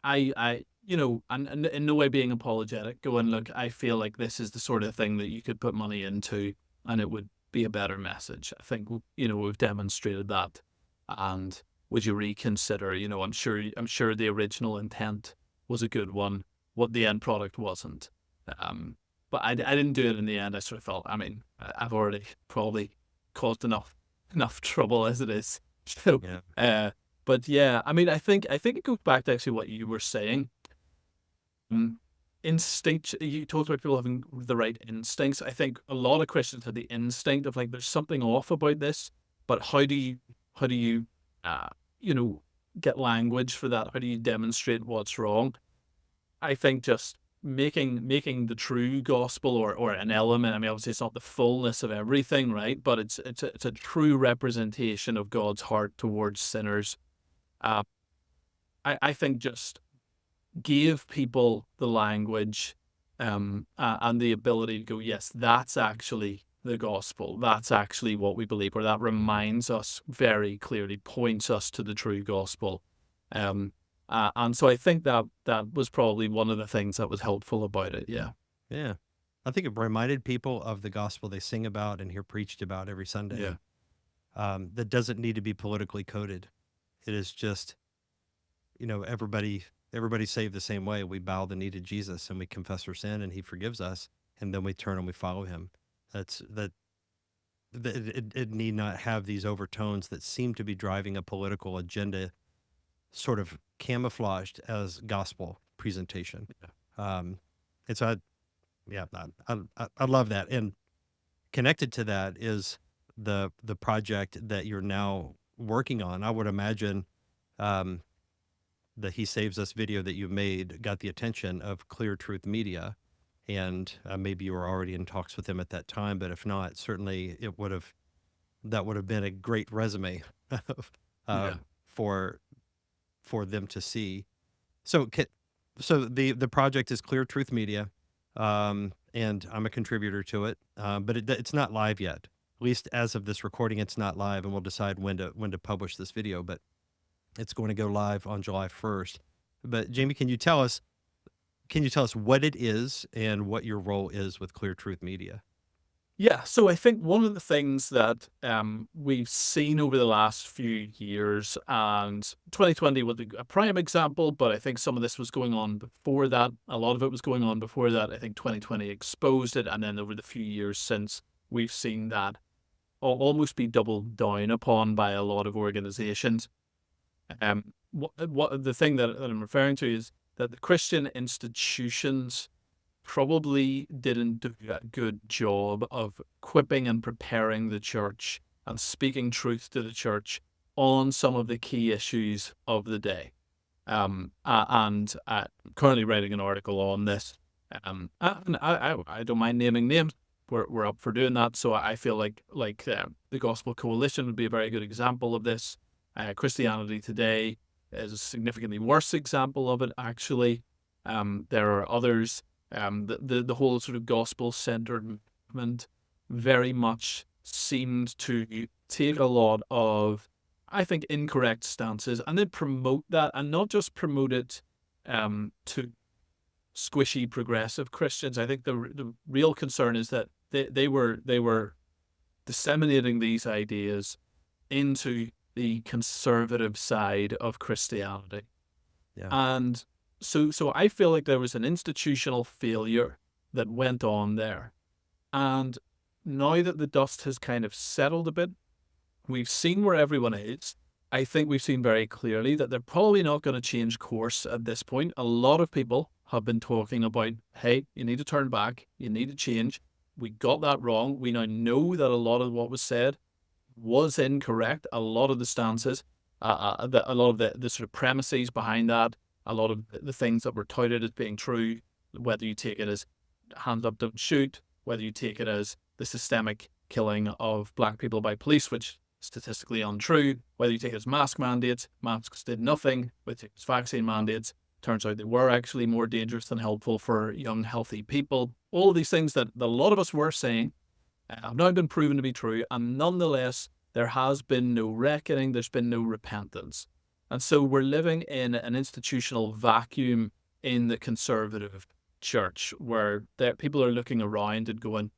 and in no way being apologetic, going, look, I feel like this is the sort of thing that you could put money into and it would be a better message. I think, we've demonstrated that. And would you reconsider? I'm sure the original intent was a good one. What the end product wasn't. Um, but I didn't do it in the end. I sort of felt, I mean, I've already probably caused enough trouble as it is. So, Yeah. but yeah, I mean, I think it goes back to actually what you were saying. Um, Instinct. You talked about people having the right instincts. I think a lot of Christians have the instinct of like, there's something off about this, but how do you, uh, you know, get language for that? How do you demonstrate what's wrong? I think just making the true gospel or an element. I mean, obviously, it's not the fullness of everything, right? But it's a true representation of God's heart towards sinners. Uh, I think just give people the language and the ability to go, yes, that's actually the gospel. That's actually what we believe, or that reminds us very clearly, points us to the true gospel. Um, and so I think that was probably one of the things that was helpful about it. Yeah. Yeah. I think it reminded people of the gospel they sing about and hear preached about every Yeah. Sunday. That doesn't need to be politically coded. It is just, everybody saved the same way. We bow the knee to Jesus and we confess our sin and He forgives us, and then we turn and we follow Him. That's that. It need not have these overtones that seem to be driving a political agenda, sort of camouflaged as gospel presentation. Um, and so, yeah, I love that. And connected to that is the project that you're now working on. I would imagine, um, the He Saves Us video that you made got the attention of Clear Truth Media, and maybe you were already in talks with them at that time, but if not, certainly that would have been a great resume uh, Yeah. for them to see. So, so the project is Clear Truth Media, and I'm a contributor to it, but it's not live yet. At least as of this recording, it's not live, and we'll decide when to publish this video. But it's going to go live on July 1st. But Jamie, can you tell us what it is and what your role is with Clear Truth Media? Yeah, so I think one of the things that we've seen over the last few years, and 2020 was a prime example, but I think some of this was going on before that. A lot of it was going on before that. I think 2020 exposed it, and then over the few years since, we've seen that almost be doubled down upon by a lot of organizations. What the thing that I'm referring to is that the Christian institutions probably didn't do a good job of equipping and preparing the church and speaking truth to the church on some of the key issues of the day. And I'm currently writing an article on this. And I don't mind naming names. We're up for doing that. So I feel like the Gospel Coalition would be a very good example of this. Christianity Today is a significantly worse example of it, actually. There are others. The whole sort of gospel-centered movement very much seemed to take a lot of, I think, incorrect stances and then promote that, and not just promote it to squishy progressive Christians. I think the real concern is that they were disseminating these ideas into the conservative side of Christianity. Yeah. And so I feel like there was an institutional failure that went on there. And now that the dust has kind of settled a bit, we've seen where everyone is. I think we've seen very clearly that they're probably not going to change course at this point. A lot of people have been talking about, hey, you need to turn back, you need to change. We got that wrong. We now know that a lot of what was said was incorrect. A lot of the stances, a lot of the sort of premises behind that, a lot of the things that were touted as being true, whether you take it as hands up, don't shoot, whether you take it as the systemic killing of black people by police, which is statistically untrue, whether you take it as mask mandates, masks did nothing, whether you take it as vaccine mandates, turns out they were actually more dangerous than helpful for young, healthy people. All of these things that a lot of us were saying have now been proven to be true, and nonetheless, there has been no reckoning, there's been no repentance. And so we're living in an institutional vacuum in the conservative church where people are looking around and going,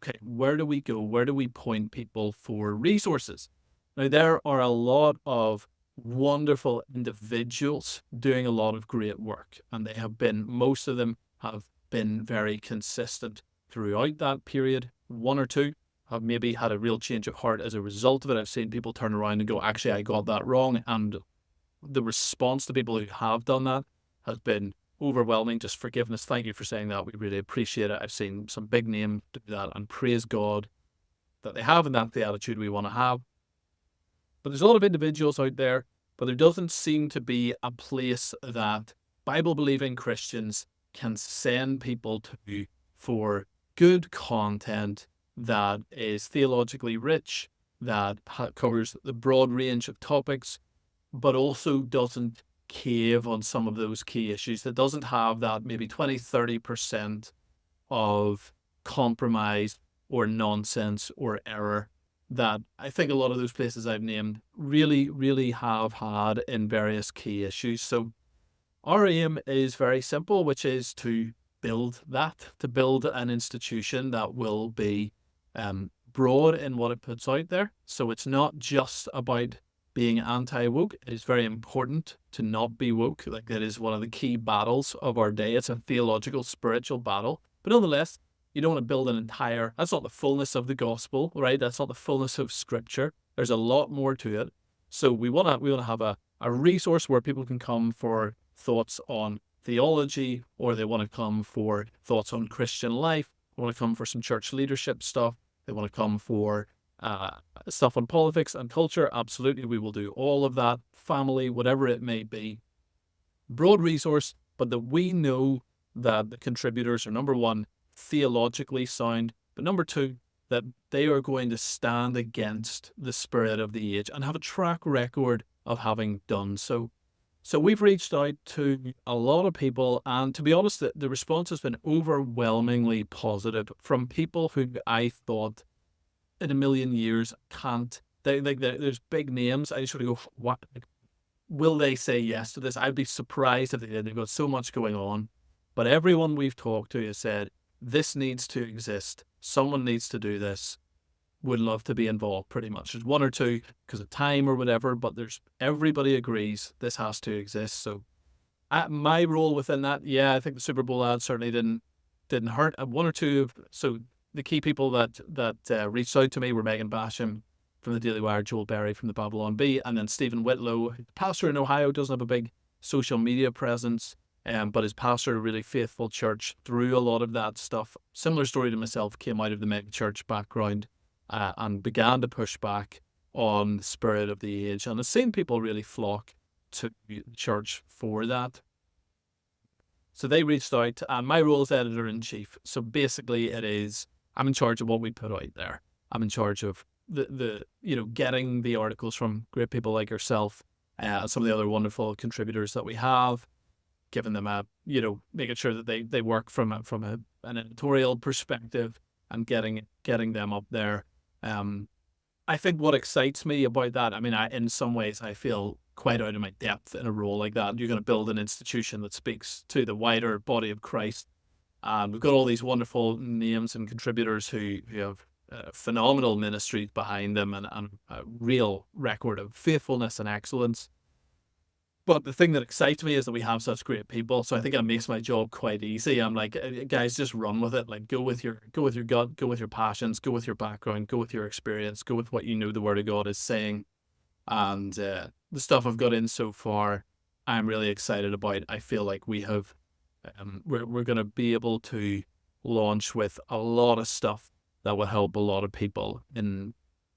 okay, where do we go? Where do we point people for resources? Now, there are a lot of wonderful individuals doing a lot of great work, and most of them have been very consistent throughout that period. One or two have maybe had a real change of heart as a result of it. I've seen people turn around and go, actually, I got that wrong. And the response to people who have done that has been overwhelming. Just forgiveness. Thank you for saying that. We really appreciate it. I've seen some big names do that, and praise God that they have, and that's the attitude we want to have. But there's a lot of individuals out there, but there doesn't seem to be a place that Bible-believing Christians can send people to for good content that is theologically rich, that covers the broad range of topics, but also doesn't cave on some of those key issues, that doesn't have that maybe 20-30% of compromise or nonsense or error that I think a lot of those places I've named really, really have had in various key issues. So our aim is very simple, which is to build an institution that will be broad in what it puts out there. So it's not just about being anti-woke. It is very important to not be woke. Like, that is one of the key battles of our day. It's a theological, spiritual battle. But nonetheless, you don't want to build that's not the fullness of the gospel, right? That's not the fullness of scripture. There's a lot more to it. So we want to have a resource where people can come for thoughts on theology, or they want to come for thoughts on Christian life. They want to come for some church leadership stuff. They want to come for stuff on politics and culture. Absolutely, we will do all of that. Family, whatever it may be. broad resource, but that we know that the contributors are, number one, theologically sound, but number two, that they are going to stand against the spirit of the age and have a track record of having done so. So we've reached out to a lot of people, and to be honest, the response has been overwhelmingly positive from people who I thought in a million years can't. There's big names. I just sort of go, what? Like, will they say yes to this? I'd be surprised if they did. They've got so much going on. But everyone we've talked to has said, this needs to exist. Someone needs to do this. Would love to be involved, pretty much. There's one or two because of time or whatever, but there's everybody agrees this has to exist. So my role within that, yeah, I think the Super Bowl ad certainly didn't hurt. One or two so the key people that reached out to me were Megan Basham from the Daily Wire, Joel Berry from the Babylon Bee, and then Stephen Whitlow, pastor in Ohio, doesn't have a big social media presence, but his pastor, a really faithful church, through a lot of that stuff. Similar story to myself, came out of the mega church background and began to push back on the spirit of the age. And I've seen people really flock to church for that. So they reached out, and my role is editor-in-chief. So basically I'm in charge of what we put out there. I'm in charge of the getting the articles from great people like yourself, some of the other wonderful contributors that we have, giving them making sure that they work from an editorial perspective and getting them up there. I think what excites me about that, in some ways I feel quite out of my depth in a role like that. You're going to build an institution that speaks to the wider body of Christ. And we've got all these wonderful names and contributors who have phenomenal ministries behind them and a real record of faithfulness and excellence. But the thing that excites me is that we have such great people. So I think it makes my job quite easy. I'm like, guys, just run with it. Like, go with your gut, go with your passions, go with your background, go with your experience, go with what you know the Word of God is saying. And the stuff I've got in so far, I'm really excited about. I feel like we have, we're going to be able to launch with a lot of stuff that will help a lot of people in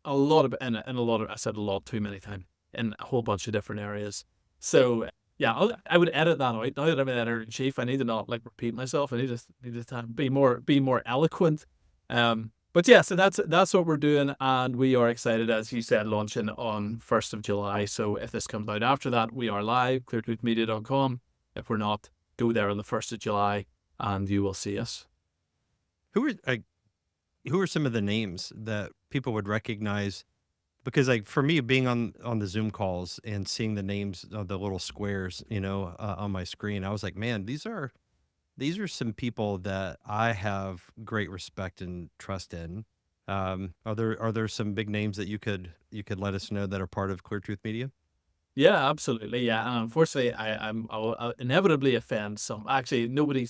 a lot of, I said a lot too many times, in a whole bunch of different areas. So yeah, I would edit that out. Now that I'm an editor-in-chief, I need to not repeat myself. I need to be more eloquent. But yeah, so that's what we're doing, and we are excited, as you said, launching on 1st of July. So if this comes out after that, we are live, cleartruthmedia.com. If we're not, go there on the 1st of July, and you will see us. Who are some of the names that people would recognize? Because for me, being on the Zoom calls and seeing the names of the little squares, on my screen, I was like, man, these are some people that I have great respect and trust in. Are there some big names that you could let us know that are part of Clear Truth Media? Yeah, absolutely. Yeah, and unfortunately, I'll inevitably offend some. Actually,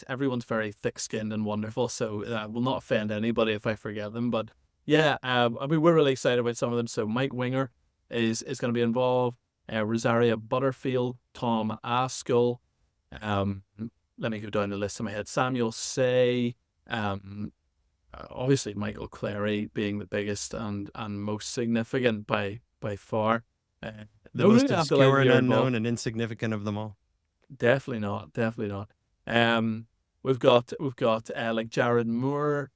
everyone's very thick-skinned and wonderful, so I will not offend anybody if I forget them. But yeah, we're really excited about some of them. So Mike Winger is going to be involved. Rosaria Butterfield, Tom Askell. Let me go down the list in my head. Samuel Say. Obviously Michael Clary being the biggest and most significant by far. The most obscure and unknown and insignificant of them all. Definitely not. We've got like Jared Moore.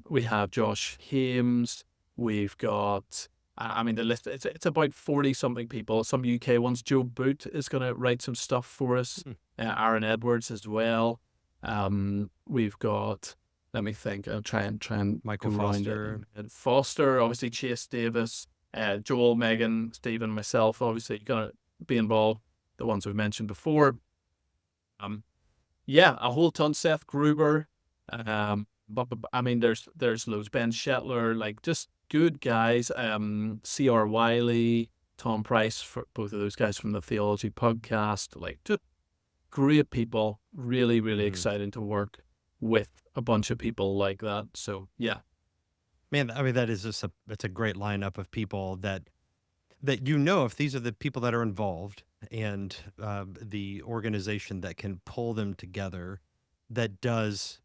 We have Josh Hames. We've got the list. It's about 40 something people. Some UK ones. Joe Boot is going to write some stuff for us. Aaron Edwards as well. We've got. Let me think. I'll try and Michael Foster. Foster, obviously Chase Davis. Joel, Megan, Stephen, myself, obviously going to be involved. The ones we've mentioned before. Yeah, a whole ton. Seth Gruber. But there's loads. Ben Shetler, just good guys. C.R. Wiley, Tom Price, for both of those guys from the Theology podcast. Just great people. Really, really exciting to work with a bunch of people like that. So yeah. Man, that is it's a great lineup of people that if these are the people that are involved and the organization that can pull them together, because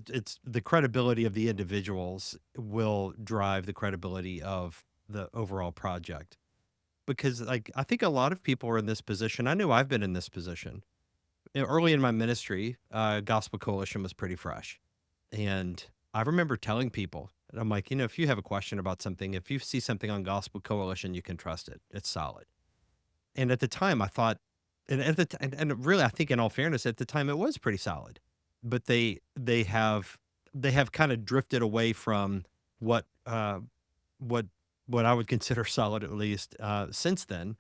it's the credibility of the individuals will drive the credibility of the overall project. Because I think a lot of people are in this position. I know I've been in this position early in my ministry, Gospel Coalition was pretty fresh. And I remember telling people, and I'm like, if you have a question about something, if you see something on Gospel Coalition, you can trust it. It's solid. And at the time, I thought, and really, I think in all fairness, at the time, it was pretty solid. But they have kind of drifted away from what what what I would consider solid, at least since then.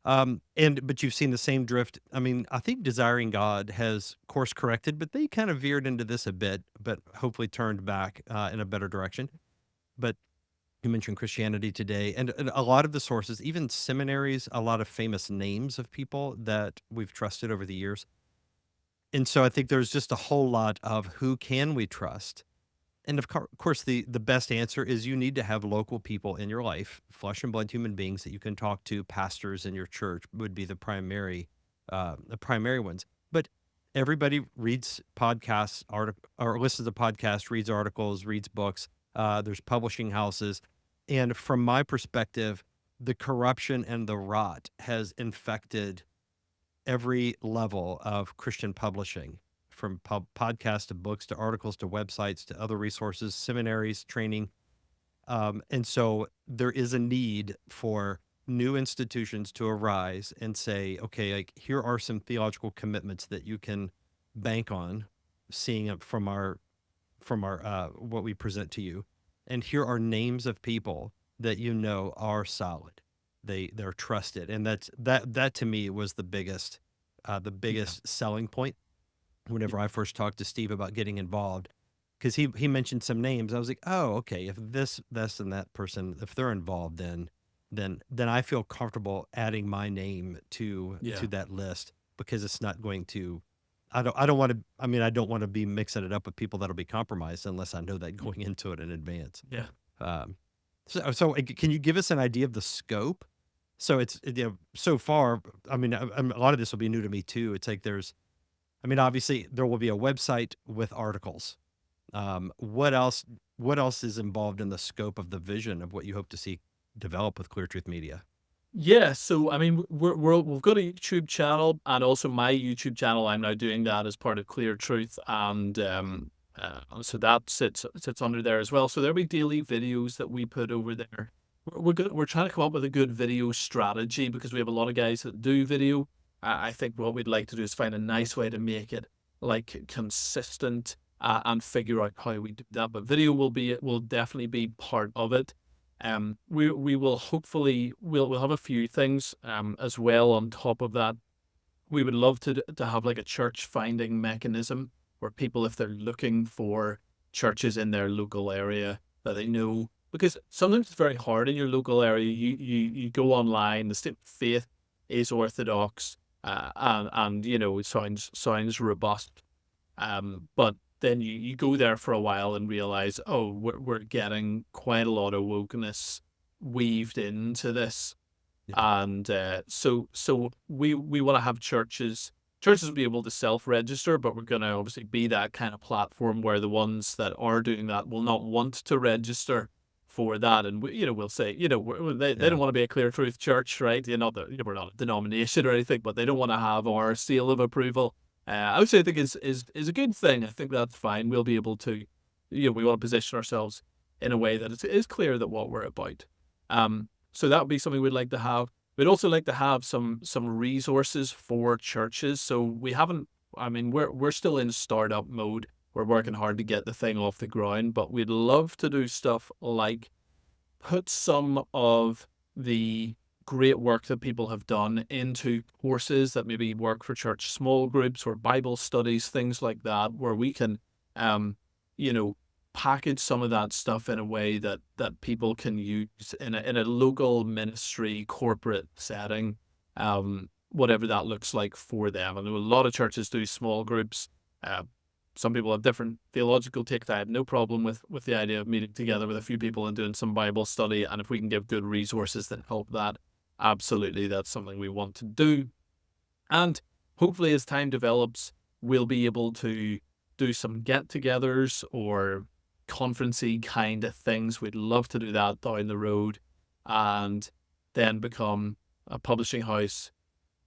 But you've seen the same drift. I mean, I think Desiring God has course corrected, but they kind of veered into this a bit, but hopefully turned back in a better direction. But you mentioned Christianity Today, and a lot of the sources, even seminaries, a lot of famous names of people that we've trusted over the years. And so I think there's just a whole lot of who can we trust? And of course, the best answer is you need to have local people in your life, flesh and blood human beings that you can talk to. Pastors in your church would be the primary ones. But everybody reads podcasts, or listens to podcasts, reads articles, reads books. There's publishing houses, and from my perspective, the corruption and the rot has infected every level of Christian publishing, from podcasts to books to articles to websites to other resources, seminaries, training. And so there is a need for new institutions to arise and say, okay, like here are some theological commitments that you can bank on, seeing it from our what we present to you, and here are names of people that are solid. They're trusted, and that to me was the Yeah. biggest selling point Yeah. whenever I first talked to Steve about getting involved, because he mentioned some names. I was like, oh, okay, if this and that person, if they're involved, then I feel comfortable adding my name to Yeah. that list, because it's not going to. I don't want to. I mean, I don't want to be mixing it up with people that'll be compromised unless I know that going into it in advance. Yeah. Um, can you give us an idea of the scope? So so far, I mean, a lot of this will be new to me too. It's like I mean, obviously there will be a website with articles. What else? What else is involved in the scope of the vision of what you hope to see develop with Clear Truth Media? Yeah, so I mean, we've got a YouTube channel, and also my YouTube channel. I'm now doing that as part of Clear Truth, and so that sits under there as well. So there'll be daily videos that we put over there. We're trying to come up with a good video strategy, because we have a lot of guys that do video. I think what we'd like to do is find a nice way to make it like consistent, and figure out how we do that. But video will definitely be part of it. We will hopefully we'll have a few things as well on top of that. We would love to have like a church finding mechanism, where people, if they're looking for churches in their local area that they know, because sometimes it's very hard in your local area. You go online, the state of faith is orthodox, and it sounds robust, but then you go there for a while and realize, oh, we're getting quite a lot of wokeness weaved into this. Yeah. And so we want to have churches will be able to self-register, but we're going to obviously be that kind of platform where the ones that are doing that will not want to register for that. And we'll say, they Yeah. don't want to be a Clear Truth church, right? We're not a denomination or anything, but they don't want to have our seal of approval. I would say, I think is a good thing. I think that's fine. We'll be able to, we want to position ourselves in a way that it is clear that what we're about. So that would be something we'd like to have. We'd also like to have some resources for churches. So we haven't. I mean, we're still in startup mode. We're working hard to get the thing off the ground, but we'd love to do stuff like put some of the great work that people have done into courses that maybe work for church small groups or Bible studies, things like that, where we can, um, you know, package some of that stuff in a way that people can use in a local ministry corporate setting, whatever that looks like for them. And a lot of churches do small groups. Uh, some people have different theological takes. I have no problem with the idea of meeting together with a few people and doing some Bible study. And if we can give good resources that help that, absolutely, that's something we want to do. And hopefully, as time develops, we'll be able to do some get-togethers or conferencey kind of things. We'd love to do that down the road, and then become a publishing house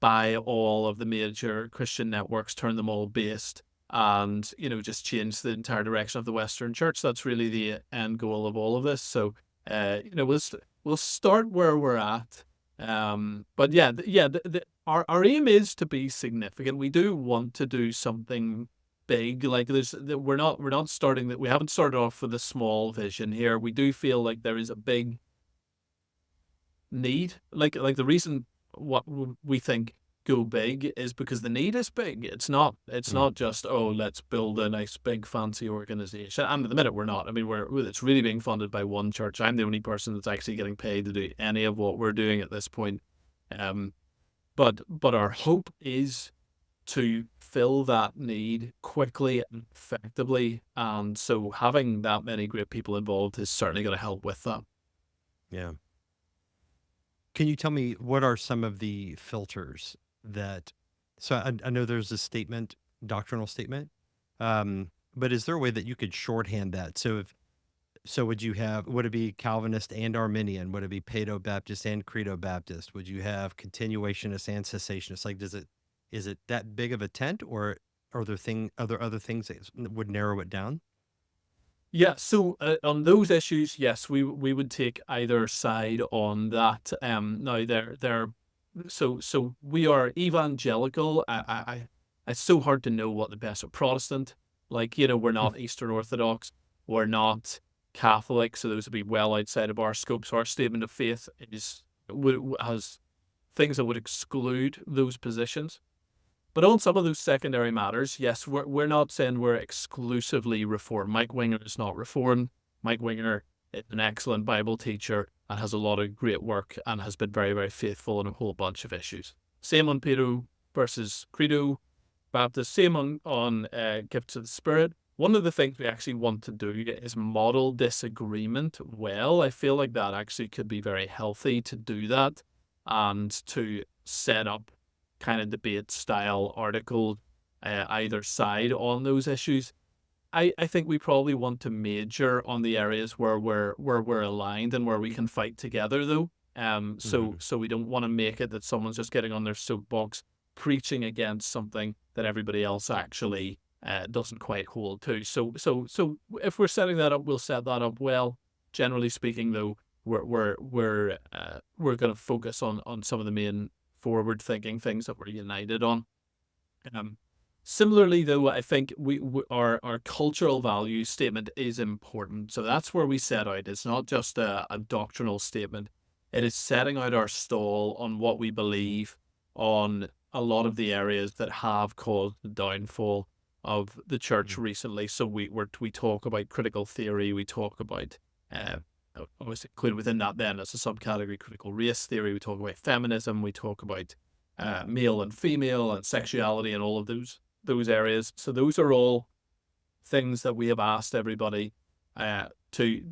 buy all of the major Christian networks, turn them all based, and just change the entire direction of the Western Church. That's really the end goal of all of this. So we'll start where we're at. But yeah, our aim is to be significant. We do want to do something big. Like we're not starting that. We haven't started off with a small vision here. We do feel like there is a big need. Like the reason what we think go big is because the need is big. It's not just, oh, let's build a nice big fancy organization. And at the minute we're not. I mean, it's really being funded by one church. I'm the only person that's actually getting paid to do any of what we're doing at this point. But our hope is to fill that need quickly and effectively. And so having that many great people involved is certainly going to help with that. Yeah. Can you tell me what are some of the filters so I know there's a statement, doctrinal statement, but is there a way that you could shorthand that? So would it be Calvinist and Arminian? Would it be Paedo Baptist and Credo Baptist? Would you have continuationist and cessationist? Like, is it that big of a tent, or are there other things that would narrow it down? Yeah, so on those issues, yes, we would take either side on that. Now so we are evangelical. It's so hard to know what the best of Protestant. Like, we're not Eastern Orthodox, we're not Catholic, so those would be well outside of our scope. So our statement of faith has things that would exclude those positions. But on some of those secondary matters, yes, we're not saying we're exclusively Reformed. Mike Winger is not Reformed. Mike Winger is an excellent Bible teacher and has a lot of great work and has been very, very faithful in a whole bunch of issues. Same on Paedo versus Credo Baptist. Same on Gifts of the Spirit. One of the things we actually want to do is model disagreement well. I feel like that actually could be very healthy to do that and to set up kind of debate style article either side on those issues. I think we probably want to major on the areas where we're aligned and where we can fight together, though. So we don't want to make it that someone's just getting on their soapbox preaching against something that everybody else actually doesn't quite hold to. So if we're setting that up, we'll set that up well. Generally speaking, though, we're going to focus on some of the main forward-thinking things that we're united on. Similarly, though, I think our cultural value statement is important. So that's where we set out. It's not just a doctrinal statement. It is setting out our stall on what we believe on a lot of the areas that have caused the downfall of the church recently. So we talk about critical theory. We talk about obviously included within that then as a subcategory critical race theory. We talk about feminism. We talk about male and female and sexuality and all of those areas. So those are all things that we have asked everybody to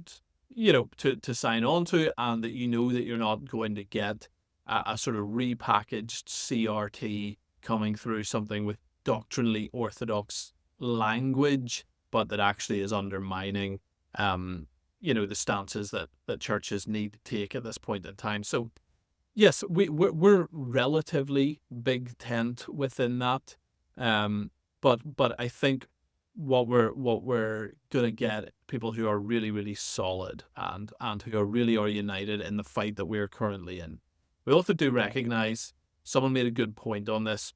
sign on to, and that that you're not going to get a sort of repackaged CRT coming through something with doctrinally orthodox language, but that actually is undermining the stances that churches need to take at this point in time. So yes, we're relatively big tent within that. But I think what we're gonna get people who are really, really solid and who are united in the fight that we're currently in. We also do recognize someone made a good point on this.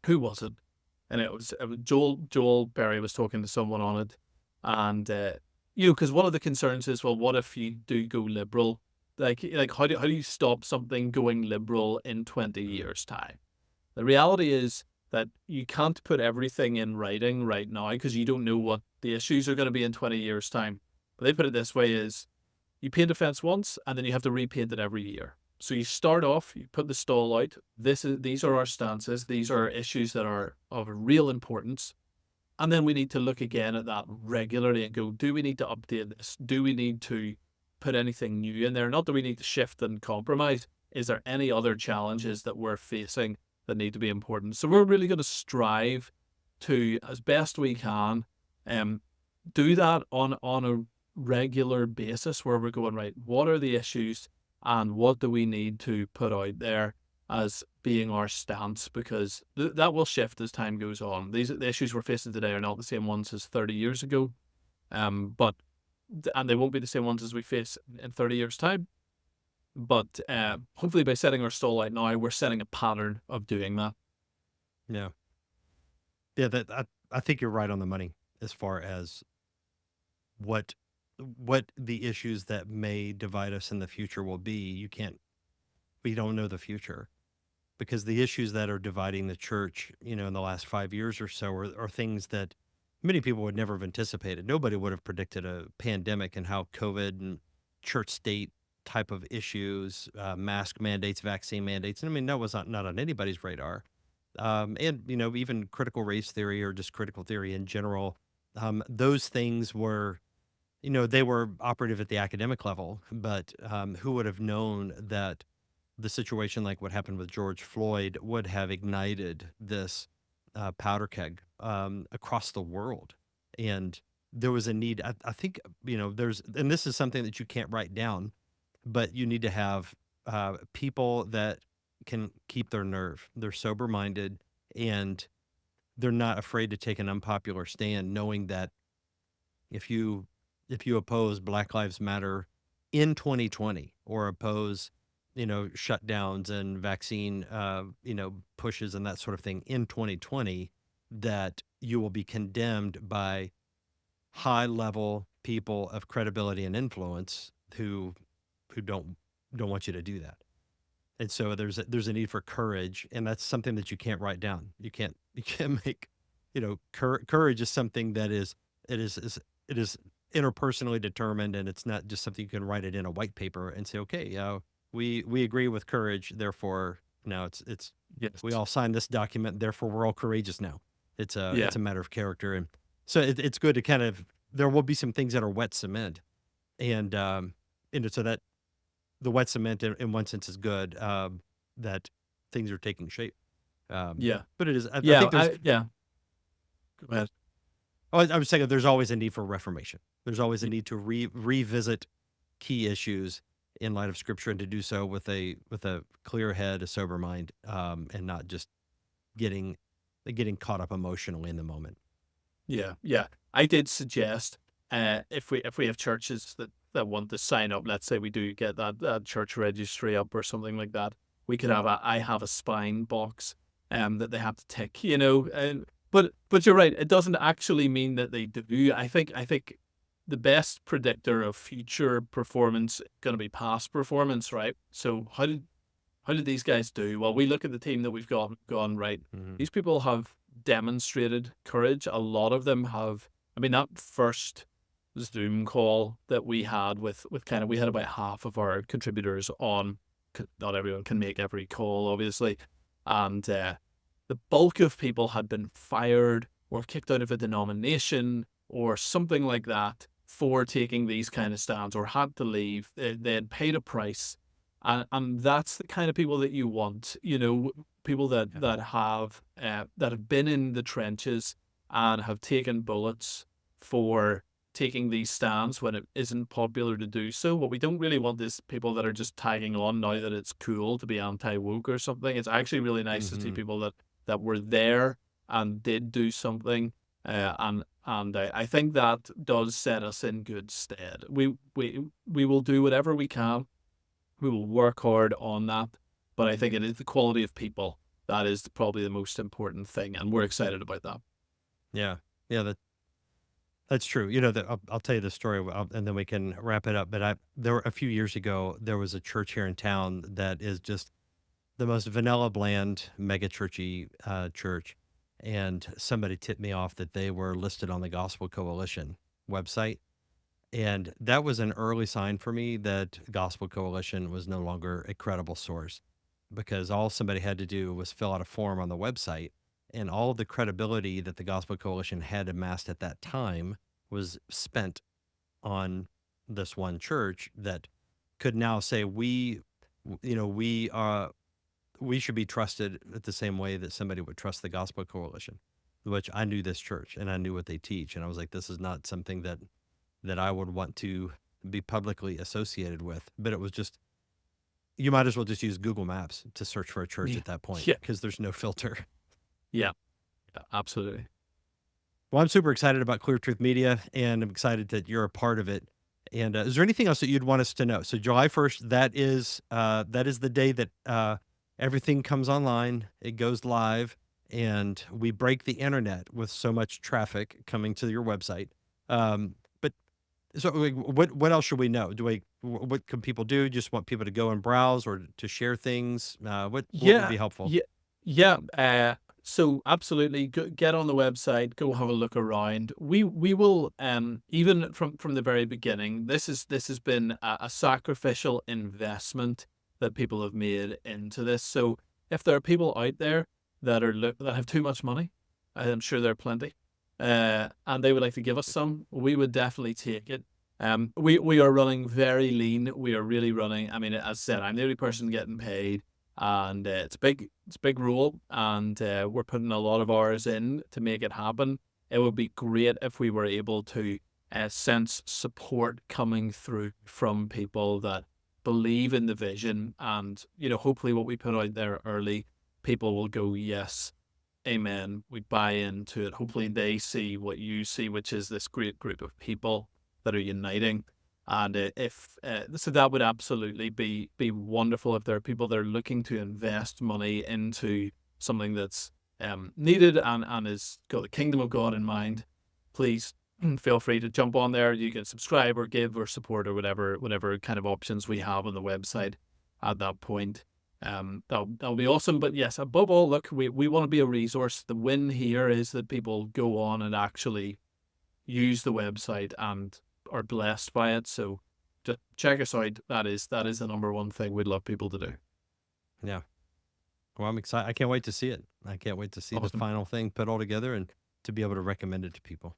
Who was it? And it was Joel Berry was talking to someone on it, and because one of the concerns is, well, what if you do go liberal? Like how do you stop something going liberal in 20 years' time? The reality is that you can't put everything in writing right now because you don't know what the issues are going to be in 20 years' time. But they put it this way: is you paint a fence once and then you have to repaint it every year. So you start off, you put the stall out. These are our stances. These are issues that are of real importance. And then we need to look again at that regularly and go, do we need to update this? Do we need to put anything new in there? Not that we need to shift and compromise. Is there any other challenges that we're facing that need to be important? So we're really going to strive to, as best we can, do that on a regular basis where we're going, right, what are the issues and what do we need to put out there as being our stance, because that will shift as time goes on. The issues we're facing today are not the same ones as 30 years ago, but and they won't be the same ones as we face in 30 years' time. But hopefully, by setting our stall out now, we're setting a pattern of doing that. Yeah. Yeah, I think you're right on the money as far as what the issues that may divide us in the future will be. We don't know the future, because the issues that are dividing the church, in the last 5 years or so are things that many people would never have anticipated. Nobody would have predicted a pandemic and how COVID and church state type of issues, mask mandates, vaccine mandates. And I mean, that was not on anybody's radar. And, even critical race theory or just critical theory in general, those things were, they were operative at the academic level, but who would have known that the situation like what happened with George Floyd would have ignited this powder keg across the world? And there was a need. I think, and this is something that you can't write down, but you need to have people that can keep their nerve. They're sober minded, and they're not afraid to take an unpopular stand, knowing that if you oppose Black Lives Matter in 2020, or oppose shutdowns and vaccine pushes and that sort of thing in 2020, that you will be condemned by high level people of credibility and influence who don't want you to do that. And so there's a need for courage, and that's something that you can't write down. You can't make, courage is something that it is interpersonally determined, and it's not just something you can write it in a white paper and say, okay, we agree with courage, therefore now it's Yes. we all sign this document, therefore we're all courageous now. Yeah. It's a matter of character, and so it's good to kind of, there will be some things that are wet cement, and so that the wet cement in one sense is good, that things are taking shape. Yeah. But it is, I Yeah. think there's, Yeah. Go ahead. I was saying that there's always a need for reformation. There's always a need to revisit key issues in light of Scripture, and to do so with a clear head, a sober mind, and not just getting caught up emotionally in the moment. Yeah, yeah. I did suggest if we have churches that want to sign up, let's say we do get that church registry up or something like that, we could have a I have a spine box that they have to tick, and but you're right, it doesn't actually mean that they do. I think the best predictor of future performance going to be past performance, right? So how did these guys do? Well, we look at the team that we've gone right. Mm-hmm. These people have demonstrated courage. A lot of them have. I mean, that first Zoom call that we had with kind of, we had about half of our contributors on. Not everyone can make every call, obviously, and the bulk of people had been fired or kicked out of a denomination or something like that for taking these kind of stands, or had to leave. They had paid a price, and that's the kind of people that you want. People that Yeah. that have been in the trenches and have taken bullets for taking these stands when it isn't popular to do so. What we don't really want is people that are just tagging on now that it's cool to be anti-woke or something. It's actually really nice to see Mm-hmm. people that were there and did do something. And I think that does set us in good stead. We will do whatever we can. We will work hard on that. But I think it is the quality of people that is probably the most important thing, and we're excited about that. Yeah, yeah, that's true. I'll tell you the story, and then we can wrap it up. But there were a few years ago, there was a church here in town that is just the most vanilla, bland, mega churchy church, and somebody tipped me off that they were listed on the Gospel Coalition website, and that was an early sign for me that Gospel Coalition was no longer a credible source, because all somebody had to do was fill out a form on the website, and all of the credibility that the Gospel Coalition had amassed at that time was spent on this one church that could now say, we should be trusted at the same way that somebody would trust the Gospel Coalition, which I knew this church and I knew what they teach. And I was like, this is not something that I would want to be publicly associated with. But it was just, you might as well just use Google Maps to search for a church Yeah. at that point, Yeah. because there's no filter. Yeah. Yeah, absolutely. Well, I'm super excited about Clear Truth Media, and I'm excited that you're a part of it. And is there anything else that you'd want us to know? So July 1st, that is the day that everything comes online. It goes live, and we break the internet with so much traffic coming to your website. But so, like, what else should we know? What can people do? Just want people to go and browse, or to share things? What would Yeah, be helpful? yeah, yeah. So absolutely, get on the website, go have a look around. We will even from the very beginning. This has been a sacrificial investment that people have made into this. So if there are people out there that have too much money, I'm sure there are plenty, and they would like to give us some, we would definitely take it. We are running very lean. We are really running. I mean, as I said, I'm the only person getting paid, and it's a big role, and we're putting a lot of hours in to make it happen. It would be great if we were able to sense support coming through from people that believe in the vision, and hopefully what we put out there early, people will go, yes, amen, we buy into it. Hopefully they see what you see, which is this great group of people that are uniting. And if so, that would absolutely be wonderful if there are people that are looking to invest money into something that's needed, and is got the kingdom of God in mind. Please feel free to jump on there. You can subscribe or give or support or whatever kind of options we have on the website at that point. That'll be awesome. But yes, above all, look, we want to be a resource. The win here is that people go on and actually use the website and are blessed by it. So just check us out. That is the number one thing we'd love people to do. Yeah. Well, I'm excited. I can't wait to see it. I can't wait to see the Awesome. final thing put all together, and to be able to recommend it to people.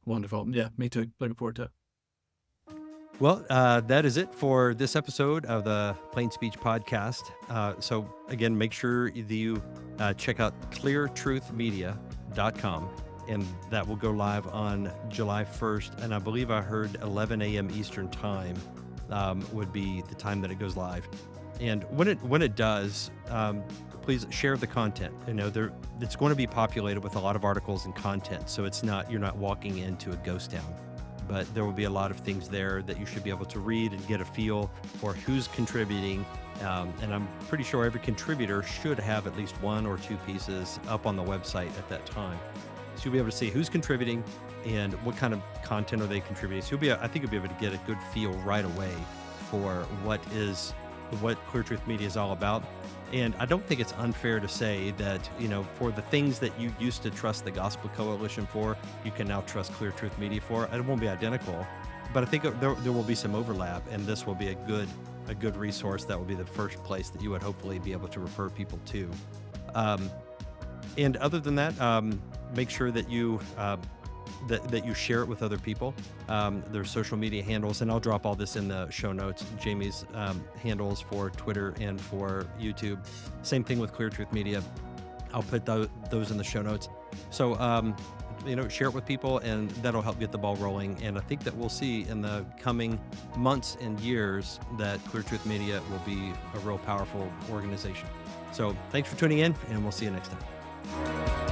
Wonderful. Yeah, me too. Looking forward to it. Well, that is it for this episode of the Plain Speech Podcast. So again, make sure that you check out cleartruthmedia.com, and that will go live on July 1st. And I believe I heard 11 a.m. Eastern time would be the time that it goes live. And when it does, please share the content. It's going to be populated with a lot of articles and content, so you're not walking into a ghost town. But there will be a lot of things there that you should be able to read and get a feel for who's contributing. And I'm pretty sure every contributor should have at least one or two pieces up on the website at that time. So you'll be able to see who's contributing and what kind of content are they contributing. So I think you'll be able to get a good feel right away for what Clear Truth Media is all about. And I don't think it's unfair to say that, for the things that you used to trust the Gospel Coalition for, you can now trust Clear Truth Media for. It won't be identical, but I think there will be some overlap, and this will be a good resource. That will be the first place that you would hopefully be able to refer people to. And other than that, make sure that you that you share it with other people. Their social media handles, and I'll drop all this in the show notes. Jamie's handles for Twitter and for YouTube. Same thing with Clear Truth Media. I'll put those in the show notes. So, share it with people, and that'll help get the ball rolling. And I think that we'll see in the coming months and years that Clear Truth Media will be a real powerful organization. So thanks for tuning in, and we'll see you next time.